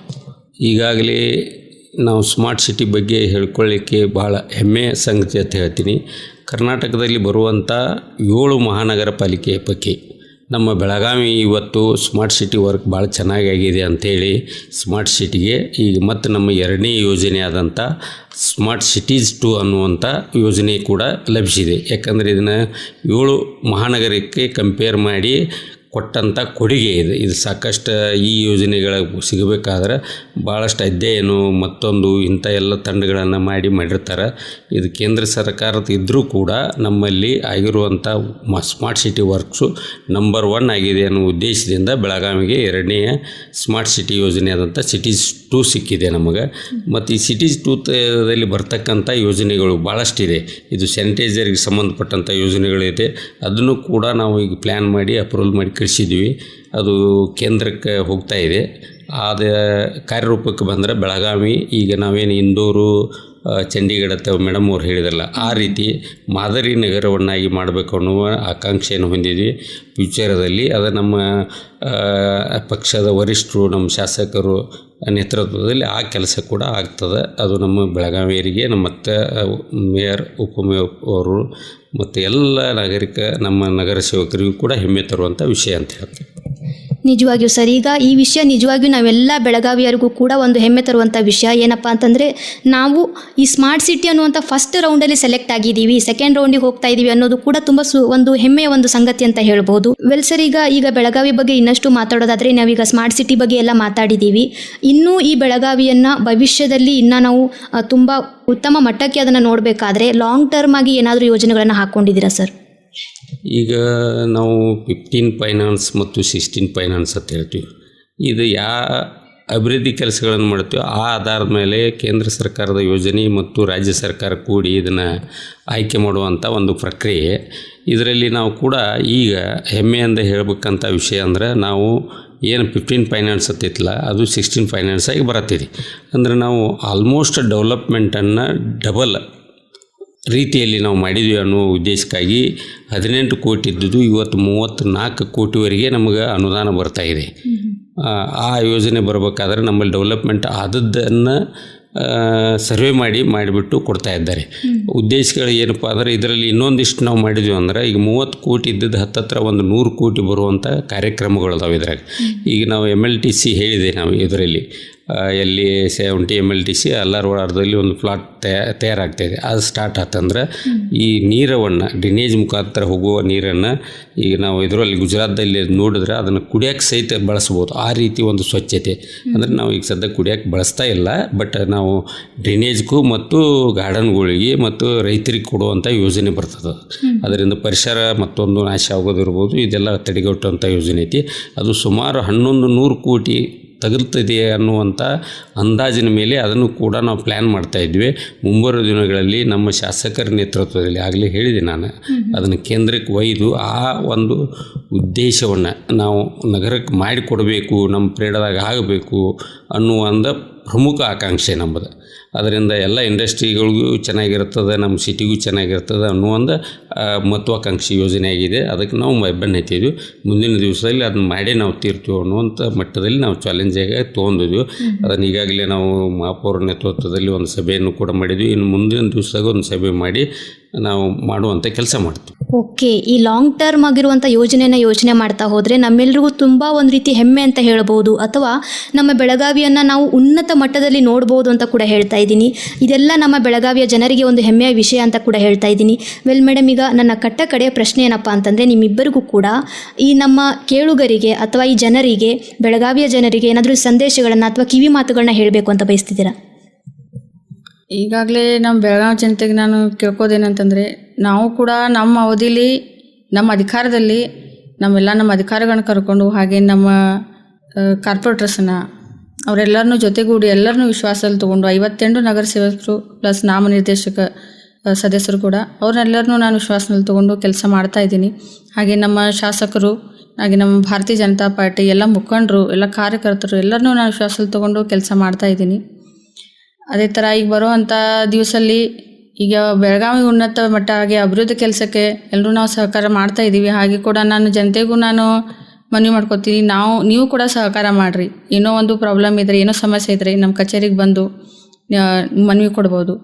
ಈಗಾಗಲೇ ನಾವು ಸ್ಮಾರ್ಟ್ ಸಿಟಿ ಬಗ್ಗೆ ಹೇಳ್ಕೊಳ್ಳಿಕ್ಕೆ ಭಾಳ ಹೆಮ್ಮೆಯ ಸಂಗತಿ ಅಂತ ಹೇಳ್ತೀನಿ. ಕರ್ನಾಟಕದಲ್ಲಿ ಬರುವಂಥ 7 ಮಹಾನಗರ ಪಾಲಿಕೆಯ ಪೈಕಿ ನಮ್ಮ ಬೆಳಗಾವಿ ಇವತ್ತು ಸ್ಮಾರ್ಟ್ ಸಿಟಿ ವರ್ಕ್ ಭಾಳ ಚೆನ್ನಾಗಿ ಆಗಿದೆ ಅಂಥೇಳಿ ಸ್ಮಾರ್ಟ್ ಸಿಟಿಗೆ ಈಗ ಮತ್ತು ನಮ್ಮ 2ನೇ ಯೋಜನೆ ಆದಂಥ ಸ್ಮಾರ್ಟ್ ಸಿಟೀಸ್ 2 ಅನ್ನುವಂಥ ಯೋಜನೆ ಕೂಡ ಲಭಿಸಿದೆ. ಯಾಕಂದರೆ ಇದನ್ನು 7 ಮಹಾನಗರಕ್ಕೆ ಕಂಪೇರ್ ಮಾಡಿ ಕೊಟ್ಟಂಥ ಕೊಡುಗೆ ಇದು ಸಾಕಷ್ಟು ಈ ಯೋಜನೆಗಳ ಸಿಗಬೇಕಾದ್ರೆ ಭಾಳಷ್ಟು ಅಧ್ಯಯನ ಮತ್ತೊಂದು ಇಂಥ ಎಲ್ಲ ತಂಡಗಳನ್ನು ಮಾಡಿರ್ತಾರೆ. ಇದು ಕೇಂದ್ರ ಸರ್ಕಾರದ ಇದ್ದರೂ ಕೂಡ ನಮ್ಮಲ್ಲಿ ಆಗಿರುವಂಥ ಸ್ಮಾರ್ಟ್ ಸಿಟಿ ವರ್ಕ್ಸು ನಂಬರ್ 1 ಆಗಿದೆ ಅನ್ನೋ ಉದ್ದೇಶದಿಂದ ಬೆಳಗಾವಿಗೆ 2ನೇ ಸ್ಮಾರ್ಟ್ ಸಿಟಿ ಯೋಜನೆ ಆದಂಥ ಸಿಟೀಸ್ 2 ಸಿಕ್ಕಿದೆ ನಮಗೆ. ಮತ್ತು ಈ ಸಿಟೀಸ್ 2ದಲ್ಲಿ ಬರ್ತಕ್ಕಂಥ ಯೋಜನೆಗಳು ಭಾಳಷ್ಟಿದೆ. ಇದು ಸ್ಯಾನಿಟೈಸರ್ಗೆ ಸಂಬಂಧಪಟ್ಟಂಥ ಯೋಜನೆಗಳಿದೆ. ಅದನ್ನು ಕೂಡ ನಾವು ಈಗ ಪ್ಲ್ಯಾನ್ ಮಾಡಿ ಅಪ್ರೂವಲ್ ಮಾಡಿ ಕಳಿಸಿದ್ವಿ. ಅದು ಕೇಂದ್ರಕ್ಕೆ ಹೋಗ್ತಾ ಇದೆ. ಅದು ಕಾರ್ಯರೂಪಕ್ಕೆ ಬಂದರೆ ಬೆಳಗಾವಿ ಈಗ ನಾವೇನು ಇಂದೂರು ಚಂಡೀಗಢ ಅಂತ ಮೇಡಮ್ ಅವ್ರು ಹೇಳಿದ್ರಲ್ಲ, ಆ ರೀತಿ ಮಾದರಿ ನಗರವನ್ನಾಗಿ ಮಾಡಬೇಕು ಅನ್ನುವ ಆಕಾಂಕ್ಷೆಯನ್ನು ಹೊಂದಿದ್ವಿ ಫ್ಯೂಚರದಲ್ಲಿ. ಅದು ನಮ್ಮ ಪಕ್ಷದ ವರಿಷ್ಠರು ನಮ್ಮ ಶಾಸಕರು ನೇತೃತ್ವದಲ್ಲಿ ಆ ಕೆಲಸ ಕೂಡ ಆಗ್ತದೆ. ಅದು ನಮ್ಮ ಬೆಳಗಾವಿಯರಿಗೆ ಮತ್ತು ಮೇಯರ್ ಉಪಮೇಯರ್ ಅವರು ಮತ್ತು ಎಲ್ಲ ನಮ್ಮ ನಗರ ಸೇವಕರಿಗೂ ಕೂಡ ಹೆಮ್ಮೆ ತರುವಂಥ ವಿಷಯ ಅಂತ ಹೇಳ್ತೀವಿ. ನಿಜವಾಗಿಯೂ ಸರ್, ಈಗ ಈ ವಿಷಯ ನಿಜವಾಗಿಯೂ ನಾವೆಲ್ಲ ಬೆಳಗಾವಿಯರಿಗೂ ಕೂಡ ಒಂದು ಹೆಮ್ಮೆ ತರುವಂಥ ವಿಷಯ. ಏನಪ್ಪ ಅಂತಂದರೆ ನಾವು ಈ ಸ್ಮಾರ್ಟ್ ಸಿಟಿ ಅನ್ನುವಂಥ ಫಸ್ಟ್ ರೌಂಡಲ್ಲಿ ಸೆಲೆಕ್ಟ್ ಆಗಿದ್ದೀವಿ, ಸೆಕೆಂಡ್ ರೌಂಡಿಗೆ ಹೋಗ್ತಾ ಇದ್ದೀವಿ ಅನ್ನೋದು ಕೂಡ ತುಂಬ ಒಂದು ಹೆಮ್ಮೆಯ ಒಂದು ಸಂಗತಿ ಅಂತ ಹೇಳ್ಬೋದು. ವೆಲ್ ಸರ್, ಈಗ ಬೆಳಗಾವಿ ಬಗ್ಗೆ ಇನ್ನಷ್ಟು ಮಾತಾಡೋದಾದರೆ ನಾವೀಗ ಸ್ಮಾರ್ಟ್ ಸಿಟಿ ಬಗ್ಗೆ ಎಲ್ಲ ಮಾತಾಡಿದ್ದೀವಿ. ಇನ್ನೂ ಈ ಬೆಳಗಾವಿಯನ್ನು ಭವಿಷ್ಯದಲ್ಲಿ ಇನ್ನೂ ನಾವು ತುಂಬ ಉತ್ತಮ ಮಟ್ಟಕ್ಕೆ ಅದನ್ನು ನೋಡಬೇಕಾದ್ರೆ ಲಾಂಗ್ ಟರ್ಮ್ ಆಗಿ ಏನಾದರೂ ಯೋಜನೆಗಳನ್ನು ಹಾಕ್ಕೊಂಡಿದ್ದೀರಾ ಸರ್? ಈಗ ನಾವು 15 ಫೈನಾನ್ಸ್ ಮತ್ತು 16 ಫೈನಾನ್ಸ್ ಅಂತ ಹೇಳ್ತೀವಿ. ಇದು ಯಾವ ಅಭಿವೃದ್ಧಿ ಕೆಲಸಗಳನ್ನು ಮಾಡ್ತೀವೋ ಆ ಆಧಾರದ ಮೇಲೆ ಕೇಂದ್ರ ಸರ್ಕಾರದ ಯೋಜನೆ ಮತ್ತು ರಾಜ್ಯ ಸರ್ಕಾರ ಕೂಡಿ ಇದನ್ನು ಆಯ್ಕೆ ಮಾಡುವಂಥ ಒಂದು ಪ್ರಕ್ರಿಯೆ. ಇದರಲ್ಲಿ ನಾವು ಕೂಡ ಈಗ ಹೆಮ್ಮೆಯಿಂದ ಹೇಳಬೇಕಂತ ವಿಷಯ ಅಂದರೆ ನಾವು ಏನು 15 ಫೈನಾನ್ಸ್ ಅಂತಿತ್ತಲ್ಲ ಅದು 16 ಫೈನಾನ್ಸ್ ಆಗಿ ಬರುತ್ತಿದೆ. ಅಂದರೆ ನಾವು ಆಲ್ಮೋಸ್ಟ್ ಡೆವಲಪ್ಮೆಂಟನ್ನು ಡಬಲ್ ರೀತಿಯಲ್ಲಿ ನಾವು ಮಾಡಿದ್ವಿ ಅನ್ನೋ ಉದ್ದೇಶಕ್ಕಾಗಿ 18 ಕೋಟಿ ಇದ್ದುದು ಇವತ್ತು 34 ಕೋಟಿವರೆಗೆ ನಮಗೆ ಅನುದಾನ ಬರ್ತಾಯಿದೆ. ಆ ಯೋಜನೆ ಬರಬೇಕಾದ್ರೆ ನಮ್ಮಲ್ಲಿ ಡೆವಲಪ್ಮೆಂಟ್ ಆದದ್ದನ್ನು ಸರ್ವೆ ಮಾಡಿಬಿಟ್ಟು ಕೊಡ್ತಾ ಇದ್ದಾರೆ. ಉದ್ದೇಶಗಳು ಏನಪ್ಪ ಅಂದರೆ ಇದರಲ್ಲಿ ಇನ್ನೊಂದಿಷ್ಟು ನಾವು ಮಾಡಿದ್ವಿ ಅಂದ್ರೆ ಈಗ 30 ಕೋಟಿ ಇದ್ದದ್ದು ಹತ್ತತ್ರ ಒಂದು 100 ಕೋಟಿ ಬರುವಂಥ ಕಾರ್ಯಕ್ರಮಗಳದಾವೆ ಇದ್ರಾಗ. ಈಗ ನಾವು MLTC ಹೇಳಿದೆ ನಾವು ಇದರಲ್ಲಿ ಎಲ್ಲಿ 70 MLTC ಎಲ್ಲರ ವಾರದಲ್ಲಿ ಒಂದು ಪ್ಲಾಟ್ ತಯಾರಾಗ್ತಾಯಿದೆ. ಅದು ಸ್ಟಾರ್ಟ್ ಆತಂದ್ರೆ ಈ ನೀರವನ್ನು ಡ್ರೈನೇಜ್ ಮುಖಾಂತರ ಹೋಗುವ ನೀರನ್ನು ಈಗ ನಾವು ಇದರಲ್ಲಿ ಗುಜರಾತ್ದಲ್ಲಿ ನೋಡಿದ್ರೆ ಅದನ್ನು ಕುಡಿಯೋಕ್ಕೆ ಸಹಿತ ಬಳಸ್ಬೋದು. ಆ ರೀತಿ ಒಂದು ಸ್ವಚ್ಛತೆ ಅಂದರೆ ನಾವು ಈಗ ಸದ್ಯ ಕುಡಿಯೋಕ್ಕೆ ಬಳಸ್ತಾ ಇಲ್ಲ, ಬಟ್ ನಾವು ಡ್ರೈನೇಜ್ಗೂ ಮತ್ತು ಗಾರ್ಡನ್ಗಳಿಗೆ ಮತ್ತು ರೈತರಿಗೆ ಕೊಡುವಂಥ ಯೋಜನೆ ಬರ್ತದೆ. ಅದರಿಂದ ಪರಿಸರ ಮತ್ತೊಂದು ನಾಶ ಆಗೋದಿರ್ಬೋದು, ಇದೆಲ್ಲ ತಡೆಗಟ್ಟುವಂಥ ಯೋಜನೆ ಐತಿ. ಅದು ಸುಮಾರು 1100 ಕೋಟಿ ತಗಲ್ತಿದೆ ಅನ್ನುವಂಥ ಅಂದಾಜಿನ ಮೇಲೆ ಅದನ್ನು ಕೂಡ ನಾವು ಪ್ಲ್ಯಾನ್ ಮಾಡ್ತಾಯಿದ್ವಿ. ಮುಂಬರುವ ದಿನಗಳಲ್ಲಿ ನಮ್ಮ ಶಾಸಕರ ನೇತೃತ್ವದಲ್ಲಿ ಆಗಲೇ ಹೇಳಿದೆ ನಾನು, ಅದನ್ನು ಕೇಂದ್ರಕ್ಕೆ ಒಯ್ದು ಆ ಒಂದು ಉದ್ದೇಶವನ್ನು ನಾವು ನಗರಕ್ಕೆ ಮಾಡಿಕೊಡಬೇಕು, ನಮ್ಮ ಪ್ರೇಡದಾಗ ಆಗಬೇಕು ಅನ್ನುವ ಒಂದು ಪ್ರಮುಖ ಆಕಾಂಕ್ಷೆ ನಮ್ಮದು. ಅದರಿಂದ ಎಲ್ಲ ಇಂಡಸ್ಟ್ರಿಗಳಿಗೂ ಚೆನ್ನಾಗಿರ್ತದೆ, ನಮ್ಮ ಸಿಟಿಗೂ ಚೆನ್ನಾಗಿರ್ತದೆ ಅನ್ನೋ ಒಂದು ಮಹತ್ವಾಕಾಂಕ್ಷಿ ಯೋಜನೆ ಆಗಿದೆ. ಅದಕ್ಕೆ ನಾವು ಬೆನ್ನು ಹತ್ತಿದ್ವಿ. ಮುಂದಿನ ದಿವಸದಲ್ಲಿ ಅದನ್ನ ಮಾಡೇ ನಾವು ತೀರ್ತೀವಿ ಅನ್ನುವಂಥ ಮಟ್ಟದಲ್ಲಿ ನಾವು ಚಾಲೆಂಜಾಗಿ ತೊಗೊಂಡಿದ್ವಿ. ಅದನ್ನು ಈಗಾಗಲೇ ನಾವು ಮಹಾಪೌರ ನೇತೃತ್ವದಲ್ಲಿ ಒಂದು ಸಭೆಯನ್ನು ಕೂಡ ಮಾಡಿದ್ವಿ. ಇನ್ನು ಮುಂದಿನ ದಿವಸದಾಗ ಒಂದು ಸಭೆ ಮಾಡಿ ನಾವು ಮಾಡುವಂಥ ಕೆಲಸ ಮಾಡ್ತೀವಿ. ಓಕೆ, ಈ ಲಾಂಗ್ ಟರ್ಮ್ ಆಗಿರುವಂಥ ಯೋಜನೆಯನ್ನು ಯೋಚನೆ ಮಾಡ್ತಾ ಹೋದರೆ ನಮ್ಮೆಲ್ರಿಗೂ ತುಂಬ ಒಂದು ರೀತಿ ಹೆಮ್ಮೆ ಅಂತ ಹೇಳ್ಬೋದು, ಅಥವಾ ನಮ್ಮ ಬೆಳಗಾವಿಯನ್ನು ನಾವು ಉನ್ನತ ಮಟ್ಟದಲ್ಲಿ ನೋಡ್ಬೋದು ಅಂತ ಕೂಡ ಹೇಳ್ತಾ ಇದ್ದೀನಿ. ಇದೆಲ್ಲ ನಮ್ಮ ಬೆಳಗಾವಿಯ ಜನರಿಗೆ ಒಂದು ಹೆಮ್ಮೆಯ ವಿಷಯ ಅಂತ ಕೂಡ ಹೇಳ್ತಾ ಇದ್ದೀನಿ. ವೆಲ್ ಮೇಡಮ್, ಈಗ ನನ್ನ ಕಡೆಯ ಪ್ರಶ್ನೆ ಏನಪ್ಪ ಅಂತಂದರೆ, ನಿಮ್ಮಿಬ್ಬರಿಗೂ ಕೂಡ ಈ ನಮ್ಮ ಕೇಳುಗರಿಗೆ ಅಥವಾ ಈ ಜನರಿಗೆ, ಬೆಳಗಾವಿಯ ಜನರಿಗೆ ಏನಾದರೂ ಸಂದೇಶಗಳನ್ನು ಅಥವಾ ಕಿವಿ ಮಾತುಗಳನ್ನ ಹೇಳಬೇಕು ಅಂತ ಬಯಸ್ತಿದ್ದೀರಾ? ಈಗಾಗಲೇ ನಮ್ಮ ಬೆಳಗಾವಿ ಜನತೆಗೆ ನಾನು ಕೇಳ್ಕೋದೇನಂತಂದರೆ, ನಾವು ಕೂಡ ನಮ್ಮ ಅವಧಿಲಿ ನಮ್ಮ ಅಧಿಕಾರದಲ್ಲಿ ನಮ್ಮ ಅಧಿಕಾರಿಗಳನ್ನ ಕರ್ಕೊಂಡು, ಹಾಗೆ ನಮ್ಮ ಕಾರ್ಪೊರೇಟರ್ಸನ್ನು ಅವರೆಲ್ಲರನ್ನೂ ಜೊತೆಗೂಡಿ ಎಲ್ಲರನ್ನೂ ವಿಶ್ವಾಸದಲ್ಲಿ ತೊಗೊಂಡು 58 ನಗರ ಸೇವಕರು ಪ್ಲಸ್ ನಾಮನಿರ್ದೇಶಕ ಸದಸ್ಯರು ಕೂಡ ಅವ್ರನ್ನೆಲ್ಲರನ್ನೂ ನಾನು ವಿಶ್ವಾಸದಲ್ಲಿ ತೊಗೊಂಡು ಕೆಲಸ ಮಾಡ್ತಾಯಿದ್ದೀನಿ. ಹಾಗೆ ನಮ್ಮ ಶಾಸಕರು, ಹಾಗೆ ನಮ್ಮ ಭಾರತೀಯ ಜನತಾ ಪಾರ್ಟಿ ಎಲ್ಲ ಮುಖಂಡರು, ಎಲ್ಲ ಕಾರ್ಯಕರ್ತರು ಎಲ್ಲರನ್ನೂ ನಾನು ವಿಶ್ವಾಸದಲ್ಲಿ ತೊಗೊಂಡು ಕೆಲಸ ಮಾಡ್ತಾಯಿದ್ದೀನಿ. ಅದೇ ಥರ ಈಗ ಬರುವಂಥ ದಿವಸಲ್ಲಿ ಈಗ ಬೆಳಗಾವಿ ಉನ್ನತ ಮಟ್ಟ ಹಾಗೆ ಅಭಿವೃದ್ಧಿ ಕೆಲಸಕ್ಕೆ ಎಲ್ಲರೂ ನಾವು ಸಹಕಾರ ಮಾಡ್ತಾಯಿದ್ದೀವಿ. ಹಾಗೆ ಕೂಡ ನಾನು ಜನತೆಗೂ ನಾನು ಮನವಿ ಮಾಡ್ಕೊತೀನಿ, ನೀವು ಕೂಡ ಸಹಕಾರ ಮಾಡಿರಿ. ಏನೋ ಒಂದು ಪ್ರಾಬ್ಲಮ್ ಇದ್ದರೆ, ಏನೋ ಸಮಸ್ಯೆ ಇದ್ದರೆ ನಮ್ಮ ಕಚೇರಿಗೆ ಬಂದು ಮನವಿ ಕೊಡ್ಬೋದು.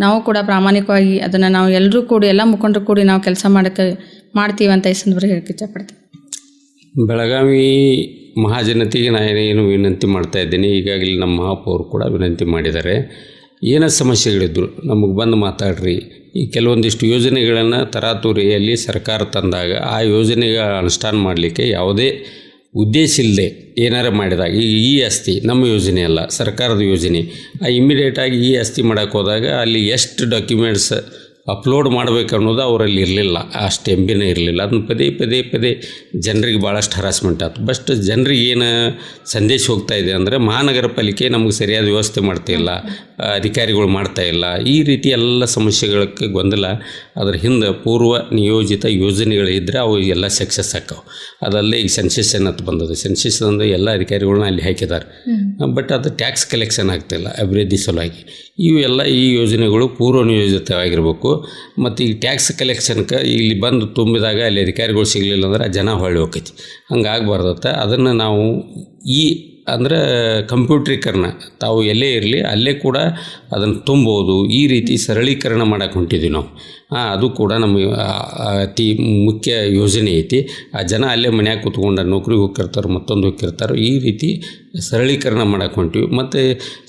ನಾವು ಕೂಡ ಪ್ರಾಮಾಣಿಕವಾಗಿ ಅದನ್ನು ನಾವು ಎಲ್ಲರೂ ಕೂಡಿ, ಎಲ್ಲ ಮುಖಂಡರು ಕೂಡಿ ನಾವು ಕೆಲಸ ಮಾಡ್ತೀವಿ ಅಂತ ಈ ಸಂದರ್ಭ ಹೇಳಕ್ಕೆ ಇಷ್ಟಪಡ್ತೀನಿ. ಬೆಳಗಾವಿ ಮಹಾಜನತೆಗೆ ನಾನೇನು ವಿನಂತಿ ಮಾಡ್ತಾ ಇದ್ದೀನಿ, ಈಗಾಗಲೇ ನಮ್ಮ ಮಹಾಪೌರು ಕೂಡ ವಿನಂತಿ ಮಾಡಿದ್ದಾರೆ. ಏನೋ ಸಮಸ್ಯೆಗಳಿದ್ರು ನಮಗೆ ಬಂದು ಮಾತಾಡ್ರಿ. ಈ ಕೆಲವೊಂದಿಷ್ಟು ಯೋಜನೆಗಳನ್ನು ತರಾತುರಿಯಲ್ಲಿ ಸರ್ಕಾರ ತಂದಾಗ ಆ ಯೋಜನೆಗಳ ಅನುಷ್ಠಾನ ಮಾಡಲಿಕ್ಕೆ ಯಾವುದೇ ಉದ್ದೇಶ ಇಲ್ಲದೆ ಏನಾರು ಮಾಡಿದಾಗ, ಈಗ ಈ ಆಸ್ತಿ ನಮ್ಮ ಯೋಜನೆ ಅಲ್ಲ, ಸರ್ಕಾರದ ಯೋಜನೆ, ಇಮ್ಮಿಡಿಯೇಟಾಗಿ ಈ ಆಸ್ತಿ ಮಾಡೋಕ್ಕೆ ಹೋದಾಗ ಅಲ್ಲಿ ಎಷ್ಟು ಡಾಕ್ಯುಮೆಂಟ್ಸ್ ಅಪ್ಲೋಡ್ ಮಾಡಬೇಕು ಅನ್ನೋದು ಅವರಲ್ಲಿ ಇರಲಿಲ್ಲ, ಅಷ್ಟು ಎಂಬಿನೇ ಇರಲಿಲ್ಲ. ಅದನ್ನು ಪದೇ ಜನರಿಗೆ ಭಾಳಷ್ಟು ಹರಾಸ್ಮೆಂಟ್ ಆಯ್ತು. ಬಟ್ ಜನರಿಗೆ ಏನು ಸಂದೇಶ ಹೋಗ್ತಾ ಇದೆ ಅಂದರೆ, ಮಹಾನಗರ ಪಾಲಿಕೆ ನಮಗೆ ಸರಿಯಾದ ವ್ಯವಸ್ಥೆ ಮಾಡ್ತಾಯಿಲ್ಲ, ಅಧಿಕಾರಿಗಳು ಮಾಡ್ತಾಯಿಲ್ಲ, ಈ ರೀತಿ ಎಲ್ಲ ಸಮಸ್ಯೆಗಳಕ್ಕೆ ಗೊಂದಲ. ಅದರ ಹಿಂದೆ ಪೂರ್ವ ನಿಯೋಜಿತ ಯೋಜನೆಗಳಿದ್ದರೆ ಅವು ಎಲ್ಲ ಸಕ್ಸಸ್ ಆಕ್ಕವು. ಅದಲ್ಲದೆ ಈಗ ಸೆನ್ಸೇಷನ್ ಅಂತ ಬಂದದ್ದು, ಸೆನ್ಸೇಷನ್ ಅಂದರೆ ಎಲ್ಲ ಅಧಿಕಾರಿಗಳನ್ನ ಅಲ್ಲಿ ಹಾಕಿದ್ದಾರೆ. ಬಟ್ ಅದು ಟ್ಯಾಕ್ಸ್ ಕಲೆಕ್ಷನ್ ಆಗ್ತಾಯಿಲ್ಲ ಅಭಿವೃದ್ಧಿ ಸಲುವಾಗಿ. ಇವೆಲ್ಲ ಈ ಯೋಜನೆಗಳು ಪೂರ್ವ ನಿಯೋಜಿತವಾಗಿರಬೇಕು. ಮತ್ತು ಈ ಟ್ಯಾಕ್ಸ್ ಕಲೆಕ್ಷನ್ಗೆ ಇಲ್ಲಿ ಬಂದು ತುಂಬಿದಾಗ ಅಲ್ಲಿ ಅಧಿಕಾರಿಗಳು ಸಿಗಲಿಲ್ಲ ಅಂದ್ರೆ ಜನ ಹೊಳ್ಳಿ ಹೋಗ್ತೈತಿ. ಹಂಗೆ ಆಗಬಾರ್ದತ್ತ. ಅದನ್ನು ನಾವು ಅಂದರೆ ಕಂಪ್ಯೂಟ್ರೀಕರಣ, ತಾವು ಎಲ್ಲೇ ಇರಲಿ ಅಲ್ಲೇ ಕೂಡ ಅದನ್ನು ತುಂಬೋದು. ಈ ರೀತಿ ಸರಳೀಕರಣ ಮಾಡೋಕೆ ಹೊಂಟಿದ್ದೀವಿ ನಾವು. ಅದು ಕೂಡ ನಮ್ಮ ಅತಿ ಮುಖ್ಯ ಯೋಜನೆ ಐತಿ. ಆ ಜನ ಅಲ್ಲೇ ಮನ್ಯಾಗ ಕೂತ್ಕೊಂಡು ನೌಕರಿಗೆ ಹೋಗಿರ್ತಾರೆ, ಮತ್ತೊಂದು ಹೋಗಿರ್ತಾರೆ. ಈ ರೀತಿ ಸರಳೀಕರಣ ಮಾಡೋಕೆ ಹೊಂಟಿವಿ. ಮತ್ತು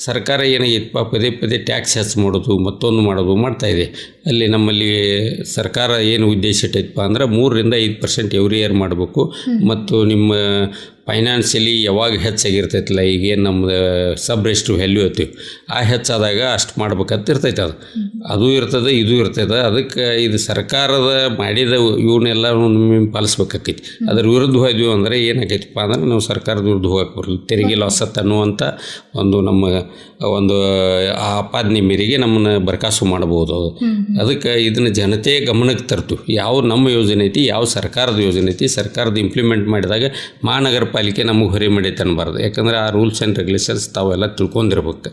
ಸರ್ಕಾರ ಏನಾಗೈತಪ್ಪ, ಪದೇ ಟ್ಯಾಕ್ಸ್ ಹೆಚ್ಚು ಮಾಡೋದು, ಮತ್ತೊಂದು ಮಾಡೋದು ಮಾಡ್ತಾಯಿದೆ. ಅಲ್ಲಿ ನಮ್ಮಲ್ಲಿ ಸರ್ಕಾರ ಏನು ಉದ್ದೇಶ ಇಟ್ಟೈತಪ್ಪ ಅಂದ್ರೆ 3-5% ಎವ್ರಿ ಇಯರ್ ಮಾಡಬೇಕು. ಮತ್ತು ನಿಮ್ಮ ಫೈನಾನ್ಷಿಯಲಿ ಯಾವಾಗ ಹೆಚ್ಚಾಗಿರ್ತೈತಲ್ಲ, ಈಗೇನು ನಮ್ಮದು ಸಬ್ ರೆಸ್ಟು ವ್ಯಾಲ್ಯೂ ಐತೀವಿ, ಆ ಹೆಚ್ಚಾದಾಗ ಅಷ್ಟು ಮಾಡ್ಬೇಕಂತ ಇರ್ತೈತೆ. ಅದು ಇರ್ತದೆ, ಇದು ಇರ್ತದೆ. ಅದಕ್ಕೆ ಇದು ಸರ್ಕಾರದ ಮಾಡಿದ ಇವನ್ನೆಲ್ಲ ಪಾಲಿಸ್ಬೇಕಾಕೈತಿ. ಅದ್ರ ವಿರುದ್ಧ ಹೋದ್ವಿ ಅಂದರೆ ಏನಾಗೈತಪ್ಪ ಅಂದ್ರೆ ನಾವು ಸರ್ಕಾರದ ವಿರುದ್ಧ ಹೋಗಕ್ಕೆ ಬರಲ್ಲ. ತೆರಿಗೆ ಲಾಸತ್ ಅನ್ನುವಂಥ ನಮ್ಮ ಒಂದು ಆಪಾದನೆ ಮೇರೆಗೆ ನಮ್ಮನ್ನು ಬರ್ಕಾಸು ಮಾಡ್ಬೋದು. ಅದಕ್ಕೆ ಇದನ್ನು ಜನತೆ ಗಮನಕ್ಕೆ ತರ್ತೀವಿ. ಯಾವ ನಮ್ಮ ಯೋಜನೆ ಐತಿ, ಯಾವ ಸರ್ಕಾರದ ಯೋಜನೆ ಐತಿ, ಸರ್ಕಾರದ ಇಂಪ್ಲಿಮೆಂಟ್ ಮಾಡಿದಾಗ ಮಹಾನಗರ ಪಾಲಿಕೆ ನಮಗೆ ಹೊರೆ ಮಾಡೈತೆ ಅನ್ನಬಾರ್ದು. ಯಾಕಂದರೆ ಆ ರೂಲ್ಸ್ ಆ್ಯಂಡ್ ರೆಗ್ಯುಲೇಷನ್ಸ್ ತಾವೆಲ್ಲ ತಿಳ್ಕೊಂಡಿರ್ಬೇಕು.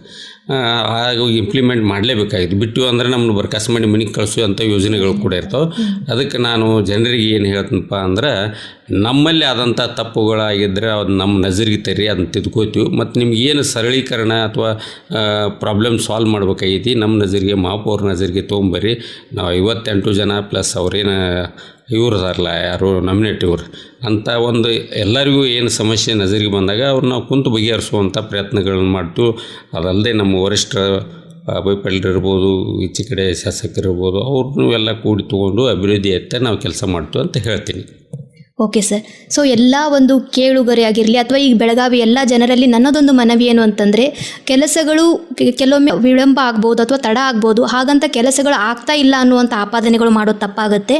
ಹಾಗೆ ಇಂಪ್ಲಿಮೆಂಟ್ ಮಾಡಲೇಬೇಕಾಗಿತ್ತು. ಬಿಟ್ಟು ಅಂದರೆ ನಮ್ಮನ್ನು ಬರ್ಕಾಸು ಮಾಡಿ ಮನೆಗೆ ಕಳಿಸುವಂಥ ಯೋಜನೆಗಳು ಕೂಡ ಇರ್ತಾವೆ. ಅದಕ್ಕೆ ನಾನು ಜನರಿಗೆ ಏನು ಹೇಳ್ತೀನಪ್ಪ ಅಂದ್ರೆ, ನಮ್ಮಲ್ಲಿ ಆದಂಥ ತಪ್ಪುಗಳಾಗಿದ್ದರೆ ಅದು ನಮ್ಮ ನಜರಿಗೆ ತರ್ರಿ, ಅದನ್ನು ತಿದ್ಕೋತೀವಿ. ಮತ್ತು ನಿಮ್ಗೆ ಏನು ಸರಳೀಕರಣ ಅಥವಾ ಪ್ರಾಬ್ಲಮ್ ಸಾಲ್ವ್ ಮಾಡ್ಬೇಕಾಗೈತಿ, ನಮ್ಮ ನಜರಿಗೆ ಮಹಾಪೌರ ನಜರಿಗೆ ತೊಗೊಂಬರ್ರಿ. ನಾವು 58 ಜನ ಪ್ಲಸ್ ಅವ್ರೇನು ಇವ್ರದಾರಲ್ಲ, ಯಾರು ನಾಮಿನೇಟಿವ್ರು ಅಂತ ಒಂದು ಎಲ್ಲರಿಗೂ ಏನು ಸಮಸ್ಯೆ ನಜರಿಗೆ ಬಂದಾಗ ಅವ್ರು ನಾವು ಕುಂತು ಬಗೆಹರಿಸುವಂಥ ಪ್ರಯತ್ನಗಳನ್ನು ಮಾಡ್ತೀವಿ. ಅದಲ್ಲದೆ ನಮ್ಮ ವರಿಷ್ಠ ಬೈಪಲ್ರಿರ್ಬೋದು, ಈಚೆ ಕಡೆ ಶಾಸಕರಿರ್ಬೋದು, ಅವ್ರನ್ನೂ ಎಲ್ಲ ಕೂಡಿ ತೊಗೊಂಡು ಅಭಿವೃದ್ಧಿ ಎತ್ತ ನಾವು ಕೆಲಸ ಮಾಡ್ತೀವಿ ಅಂತ ಹೇಳ್ತೀನಿ. Okay sir. ಸೊ ಎಲ್ಲ ಒಂದು ಕೇಳುಗರೆ ಆಗಿರಲಿ ಅಥವಾ ಈ ಬೆಳಗಾವಿ ಎಲ್ಲ ಜನರಲ್ಲಿ ನನ್ನದೊಂದು ಮನವಿ ಏನು ಅಂತಂದರೆ, ಕೆಲಸಗಳು ಕೆಲವೊಮ್ಮೆ ವಿಳಂಬ ಆಗ್ಬೋದು ಅಥವಾ ತಡ ಆಗ್ಬೋದು. ಹಾಗಂತ ಕೆಲಸಗಳು ಆಗ್ತಾ ಇಲ್ಲ ಅನ್ನುವಂಥ ಆಪಾದನೆಗಳು ಮಾಡೋದು ತಪ್ಪಾಗುತ್ತೆ.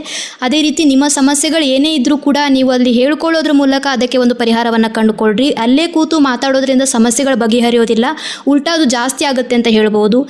ಅದೇ ರೀತಿ ನಿಮ್ಮ ಸಮಸ್ಯೆಗಳು ಏನೇ ಇದ್ದರೂ ಕೂಡ ನೀವು ಅಲ್ಲಿ ಹೇಳ್ಕೊಳ್ಳೋದ್ರ ಮೂಲಕ ಅದಕ್ಕೆ ಒಂದು ಪರಿಹಾರವನ್ನು ಕಂಡುಕೊಳ್ರಿ. ಅಲ್ಲೇ ಕೂತು ಮಾತಾಡೋದ್ರಿಂದ ಸಮಸ್ಯೆಗಳು ಬಗೆಹರಿಯೋದಿಲ್ಲ, ಉಲ್ಟಾ ಅದು ಜಾಸ್ತಿ ಆಗುತ್ತೆ ಅಂತ ಹೇಳ್ಬೋದು.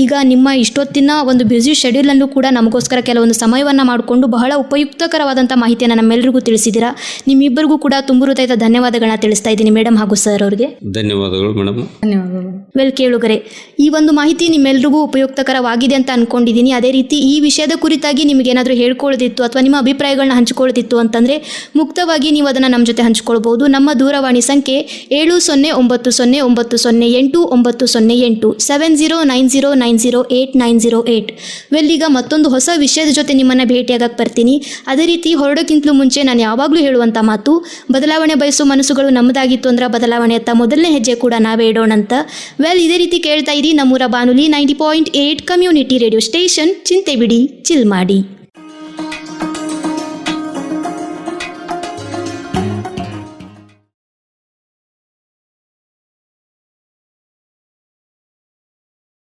ಈಗ ನಿಮ್ಮ ಇಷ್ಟೊತ್ತಿನ ಒಂದು ಬ್ಯುಸಿ ಶೆಡ್ಯೂಲಲ್ಲೂ ಕೂಡ ನಮಗೋಸ್ಕರ ಕೆಲವೊಂದು ಸಮಯವನ್ನು ಮಾಡಿಕೊಂಡು ಬಹಳ ಉಪಯುಕ್ತಕರವಾದಂಥ ಮಾಹಿತಿಯನ್ನು ನಮ್ಮೆಲ್ಲರಿಗೂ ತಿಳಿಸಿ ತಿಳಿಸಿದ್ದೀರಾ. ನಿಮ್ಮಿಬ್ಬರಿಗೂ ಕೂಡ ತುಂಬ ಹೃದಯದ ಧನ್ಯವಾದಗಳನ್ನ ತಿಳಿಸ್ತಾ ಇದ್ದೀನಿ ಮೇಡಮ್ ಹಾಗೂ ಸರ್ ಅವ್ರಿಗೆ. ಧನ್ಯವಾದಗಳು ಮೇಡಮ್. ಧನ್ಯವಾದಗಳು. ವೆಲ್ ಕೇಳುಗರೆ, ಈ ಒಂದು ಮಾಹಿತಿ ನಿಮ್ಮೆಲ್ರಿಗೂ ಉಪಯುಕ್ತಕರವಾಗಿದೆ ಅಂತ ಅನ್ಕೊಂಡಿದ್ದೀನಿ. ಅದೇ ರೀತಿ ಈ ವಿಷಯದ ಕುರಿತಾಗಿ ನಿಮಗೇನಾದರೂ ಹೇಳ್ಕೊಳ್ಳೋದಿತ್ತು ಅಥವಾ ನಿಮ್ಮ ಅಭಿಪ್ರಾಯಗಳನ್ನ ಹಂಚ್ಕೊಳ್ಳೋದಿತ್ತು ಅಂತಂದರೆ ಮುಕ್ತವಾಗಿ ನೀವು ಅದನ್ನು ನಮ್ಮ ಜೊತೆ ಹಂಚ್ಕೊಳ್ಬೋದು. ನಮ್ಮ ದೂರವಾಣಿ ಸಂಖ್ಯೆ 7090908908 7090908908. ವೆಲ್, ಈಗ ಮತ್ತೊಂದು ಹೊಸ ವಿಷಯದ ಜೊತೆ ನಿಮ್ಮನ್ನು ಭೇಟಿಯಾಗಕ್ಕೆ ಬರ್ತೀನಿ. ಅದೇ ರೀತಿ ಹೊರಡೋಕ್ಕಿಂತಲೂ ಮುಂಚೆ ನಾನು ಯಾವಾಗಲೂ ಹೇಳುವಂಥ ಮಾತು, ಬದಲಾವಣೆ ಬಯಸೋ ಮನಸ್ಸುಗಳು ನಮ್ಮದಾಗಿತ್ತು ಅಂದ್ರೆ ಬದಲಾವಣೆಯತ್ತ ಮೊದಲನೇ ಹೆಜ್ಜೆ ಕೂಡ ನಾವೇ ಇಡೋಣಂತ. ವೆಲ್, ಇದೇ ರೀತಿ ಕೇಳ್ತಾ ಇರಿ ನಮ್ಮೂರ ಬಾನುಲಿ 90.8 ಕಮ್ಯುನಿಟಿ ರೇಡಿಯೋ ಸ್ಟೇಷನ್. ಚಿಂತೆ ಬಿಡಿ, ಚಿಲ್ ಮಾಡಿ.